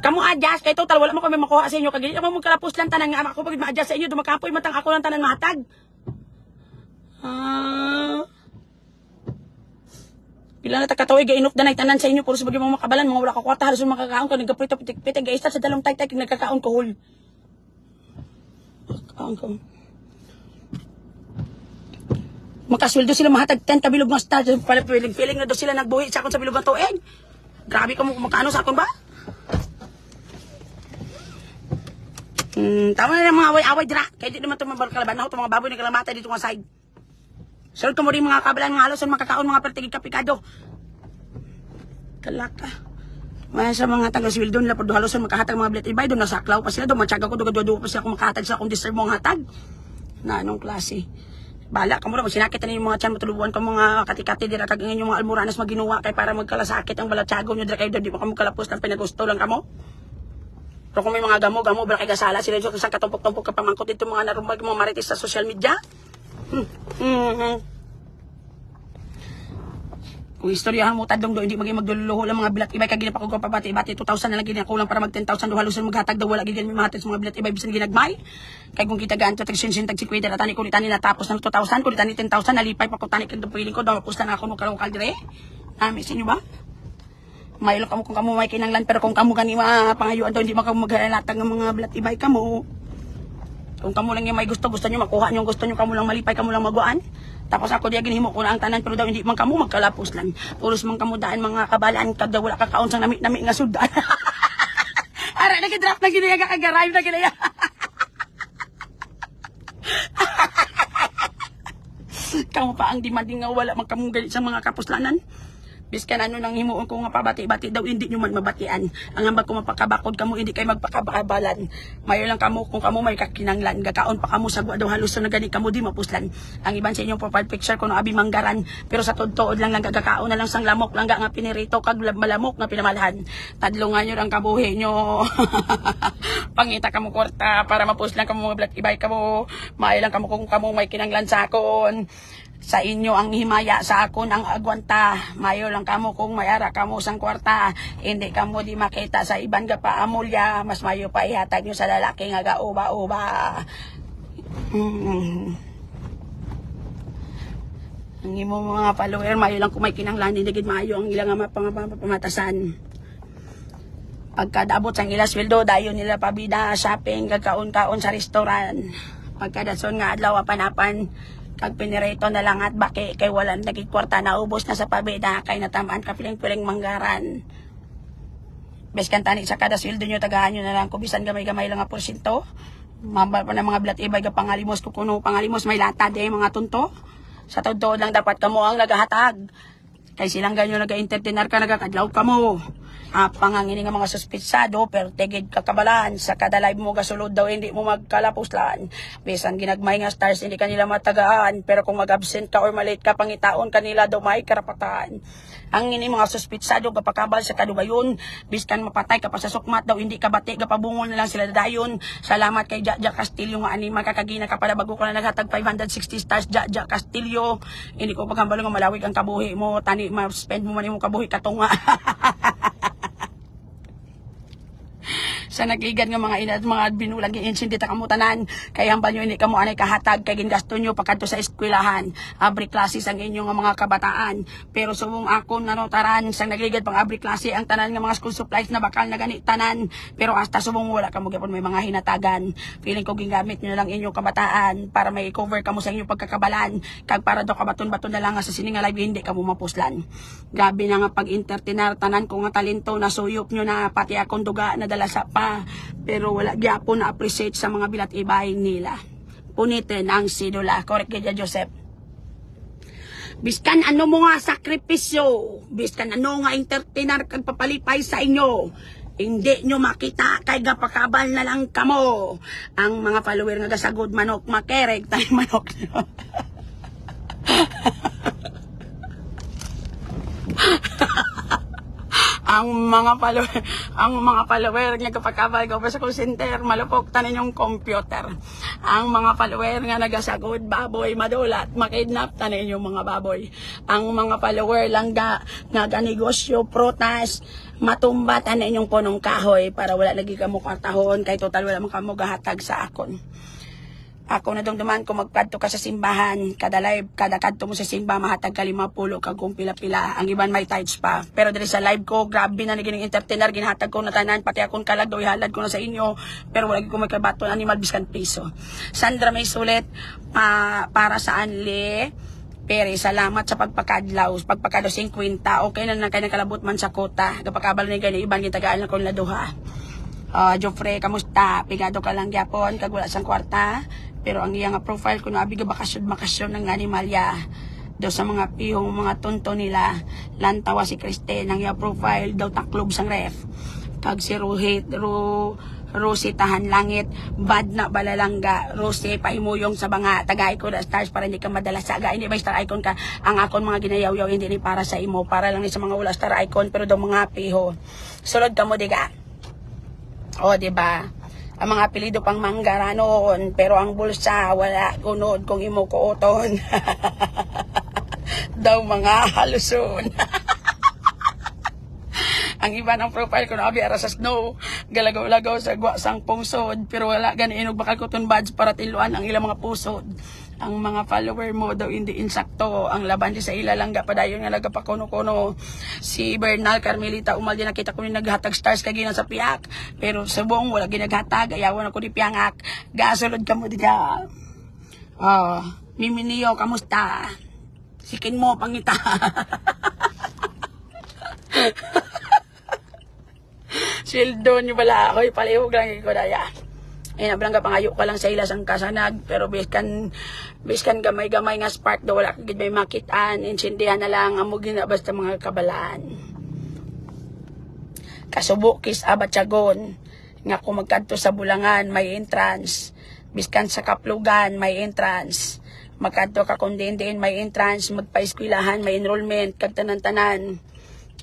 Kamu adjust, kaya total, wala mo kami makuha sa inyo, kaya di mo magkalapuslan, tanang nga, ako pag ma-adjust sa inyo, dumakapoy, matang ako lang tanang mahatag. Pila na takatawig ga enough danay tanan sa inyo puro sa bagay mga makabalan mga wala ka kwarta halos makakaon ko nagaprito pitik-pitik ga isa sa dalong tay-tay kag nagkakaon ko hol. Makasweldo sila mahatag 10 kabilog ng star pala feeling na do sila nagbuhi sa akon sa bilog ng tuig. Grabe ka mo makano sa akon ba? Tama na mga away-away dira. Kaya di naman ito mabalkalaban ako itong mga baboy na kalamata dito nga side. Sarot mo rin mga kabalan mga halos makakaon mga pertigig kapikado. Kalaka. Maya sa mga taga-sweldo nila pag halos makahatag mga bilet ibay doon nasaklaw pa sila doon matyaga ko doon pa sila kung makahatag sa kung deserve mo ang hatag. Na anong klase. Bala ka mo na sinakit na yung mga tiyan matulubuan ka mga katikati dira kag yung mga almoranas maginuwa kay para magkalasakit ang balatsago nyo dira kay di mo ka magkalapos lang pinagusto lang kamo. Pero kung may mga gamo bala kay gasala sila dito sa katumpok-tumpok ka pamangkot dito mga narumag mga marites sa social media. Kung istoryahan mo tadong do hindi maging magdululuho lang mga bilat ibay kag ginapa ko pabati-bati 2,000 na lang gini kulang para mag 10,000 do haluson maghatag daw wala gid mi mahatag sa mga bilat ibay bisan ginagmay kay kung kita gaan to tag sinsin tag 50 na tani ko tani natapos ng 2,000 ko tani 10,000 nalipay pa ko tani kag piling ko daw pusta na ako no kalokal dire nami sinyo ba maylo kamo kung kamo may kinanglan pero kung kamo gani pangayuan daw hindi maka maghalatag ng mga bilat ibay kamo kung kamo lang yung may gusto nyo makuha nyo gusto nyo kamo lang malipay kamo lang maguan. Tapos ako diya ginhimo ko na ang tanan pero daw hindi man kamo magkalapos lang. Puros man kamo daan mga kabalaan kag daw wala ka kaon sang nami nga sudan. Ara nagi-draft na gini kag arrive na gini. Kamo pa ang demanding nga wala man kamo gali sa mga kapuslanan. Biskan ano nang himuon ko nga pabati-bati daw hindi nyo man mabatian. Ang hambag ko mapakabakod kamo hindi kay magpakabalan. Mayo lang kamo kung kamo may kakinanglan gakaon pa kamo sa daw halos na gani kamo di mapuslan. Ang iban sa inyong profile picture ko no abi manggaran pero sa tudtood lang gagakaon na lang sang lamok lang nga pinirito kag malamok nga pinamalahan. Tadlongan nyo ang kabuhi nyo. Pangita kamo kwarta para mapuslan kamo mga black ibay kamo. Mayo lang kamo kung kamo may kinanglan sa akon. Sa inyo ang himaya sa akon ang agwanta. Mayo lang kamo kung mayara kamo sang kwarta. Hindi kamo di makita sa iban ka pa amulya. Mas mayo pa ihatag nyo sa lalaki nga gauba-uba. Ang imo mga follower, mayo lang kung may kinanglan. Hindi gid mayo ang ilang pamatasan. Pagkadaabot sang ila sweldo, dayon nila pabida, shopping, kakaon-kaon sa restoran. Pagkadason nga adlaw panapan, kag pinirito na lang at baki kay walang naging kwarta na ubos na sa pabida kay natamaan ka piling-piling manggaran. Beskan tani sa kada sweldo nyo tagahan nyo na lang kubisan gamay-gamay lang nga porsyento. Mambal pa ng mga blat ibay ka pangalimos kukuno pangalimos may lata di mga tunto. Sa todo lang dapat kamo ang nagahatag. Kay silang ganyo naga-entertainer ka nagakadlaw kamo. Pangangini nga mga suspitsado pero tigid kakabalan sa kada live mo gasulod daw hindi mo magkalapuslan. Bisan ginagmay nga stars hindi kanila matagaan pero kung mag-absent ka or malate ka pangitaon kanila daw may karapatan. Ang ini mga suspitsado kapakabal sa kadugayon biskan mapatay ka pa sa sukmat daw hindi ka bati kapabungol na lang sila dayon. Salamat kay Jaja Castillo nga ani makakagina ka para bago ko na naghatag 560 stars Jaja Castillo. Hindi ko paghambal nga malawig ang kabuhi mo tani ma-spend mo man imong kabuhi katunga. Sa nagligan nga mga ina at mga binulag insindi ta kamo tanan kay hambal nyo ini kamo anay kahatag kay gingasto nyo pagkadto sa eskwelahan abri classes ang inyo nga mga kabataan pero sumong akon nanotaran sang nagligan pang abri klase ang tanan nga mga school supplies na bakal na gani tanan pero hasta sumong wala kamo gyapon may mga hinatagan feeling ko gingamit nyo lang inyo kabataan para may cover kamo sa inyo pagkakabalan kag para do kabaton-baton na lang nga sa sininga live hindi kamo mapuslan. Grabe na nga pag-entertainer tanan ko nga talento na suyop nyo na pati akong duga na dala sa pero wala gyapon na appreciate sa mga bilat ibay nila. Punitin ang sidula. Correct kaya Joseph. Biskan ano mo nga sakripisyo, biskan ano nga entertainer kag papalipay sa inyo. Hindi nyo makita kay gapakabal na lang kamo. Ang mga follower nga gasagod manok makereg tay manok nyo. ang mga follower nga kapakabal ko sa call center malupok tanin yung computer. Ang mga follower nga nagasagod baboy madulat makidnap tanin yung mga baboy. Ang mga follower lang nga naganegosyo prutas matumba tanin yung punong kahoy para wala lagi kamo kwartahon kay total wala man kamo gahatag sa akon. Ako na dumduman kung magpadto ka sa simbahan, kada live, kada kadto mo sa simba, mahatag ka 50 kag kung pila-pila. Ang iban may tides pa. Pero diri sa live ko, grabe na naging entertainer, ginhatag ko na tanan, pati akong kalag daw ihalad ko na sa inyo. Pero wala ko magkabato animal biskan piso. Sandra may sulit para sa Anli. Pero salamat sa pagpakadlaw 50. Okay na kay nakalabot man sa kota. Gapakabal ni gani iban gitagaan na ko na duha. Joffrey, kamusta? Pigado ka lang gyapon kag wala sang kwarta. Pero ang iyang profile ko na abiga bakasyon ng animalya. Do sa mga pihong mga tonto nila. Lantawa si Kristen ang iyang profile daw taklob sang ref. Kag si Rose tahan langit, bad na balalangga, Rose pahimuyong sa mga taga-icon na stars para hindi ka madala sa aga. Hindi ba star icon ka? Ang akon mga ginayaw-yaw hindi ni para sa imo, para lang ni sa mga wala star icon pero daw mga piho. Sulod ka mo diga. O di ba? Ang mga apelido pang manggara noon, pero ang bulsa wala unod kung imo kuoton. Daw mga haluson. Ang iba ng profile ko na abi ara sa snow, galagaw-lagaw sa guwasang pusod, pero wala gani inog bakal cotton buds para tiluan ang ilang mga pusod. Ang mga follower mo daw hindi insakto, ang laban di sa ila lang padayon nga nagapakuno-kuno. Si Bernal Carmelita umal di nakita ko ni naghatag stars kagina sa piyak, pero sa buong wala ginaghatag, ayawan ako di piyangak. Gasulod ka mo diya. Mimi Neo, kamusta? Sikin mo pangita. Sildo nyo pala ako, palihog lang ko daya. Ay nabrang ka pangayo ka lang sa ilas ang kasanag, pero biskan gamay-gamay nga spark daw wala kagid may makitaan, insindihan na lang amo gina basta mga kabalaan. Kasubukis abatsagon nga kung magkadto sa Bulangan may entrance, biskan sa Kaplugan may entrance, magkadto ka kundindiin may entrance, magpa-eskwelahan may enrollment kag tanan-tanan.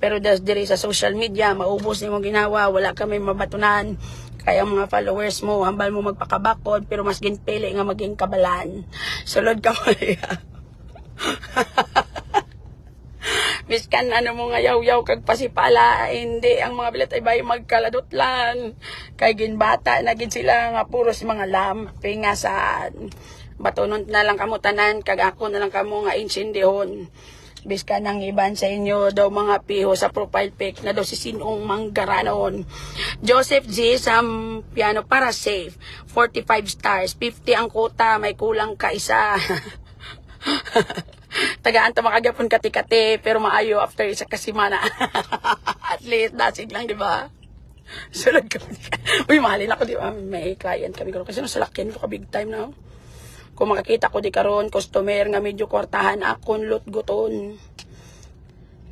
Pero diri sa social media, maubos ni mong ginawa, wala kami mabatunan. Kaya mga followers mo, hambal mo magpakabakod, pero mas ginpili nga maging kabalan. Sulod ka mo niya. Biskan ano mo nga yaw-yaw kag pasipala, hindi ang mga bilat ay bayo magkaladot lang. Kay ginbata na gin sila nga puros mga lampi nga saan. Batunon na lang kamo tanan, kag ako na lang kamo nga insindihon. Biskan ang iban sa inyo daw mga piho sa profile pic na daw si sinong manggara noon. Joseph G. Piano para safe. 45 stars. 50 ang kuta. May kulang ka isa. Tagaan ta makagapon kati-kati pero maayo after isa kasimana. At least dasig lang, di ba? Sulod ka. Uy, mahalin ako, di ba? May client kami ko. Kasi nasa lakin ko ka big time na. Kung makakita ko di karon customer nga medyo kwartahan akon lut guton.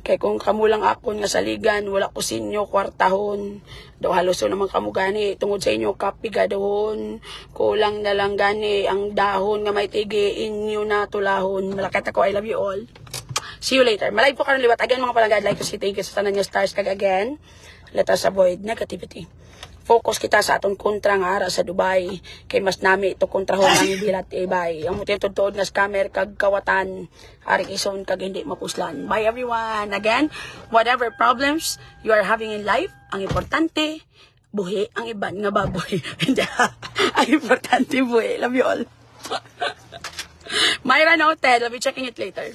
Kay kung kamulang akon nga saligan wala ko sinyo kwartahon. Daw halos naman kamo gani tungod sa inyo kapiga doon. Kulang na lang gani ang dahon nga may tigi inyo na tulahon. Malakat ako, I love you all. See you later. Malay po karon liwat again mga palagad. Like to say thank you sa tanan nga stars kag again. Let us avoid negativity. Focus kita sa atong kontra nga ara sa Dubai kay mas nami ito kontrahon ang bilat ibay ang mutin tuod nga scammer kag kawatan ari ison kag hindi mapuslan. Bye everyone. Again, whatever problems you are having in life, ang importante buhi ang iban nga baboy. Hindi ang importante buhi. Love you all. Myra noted. I'll be checking it later.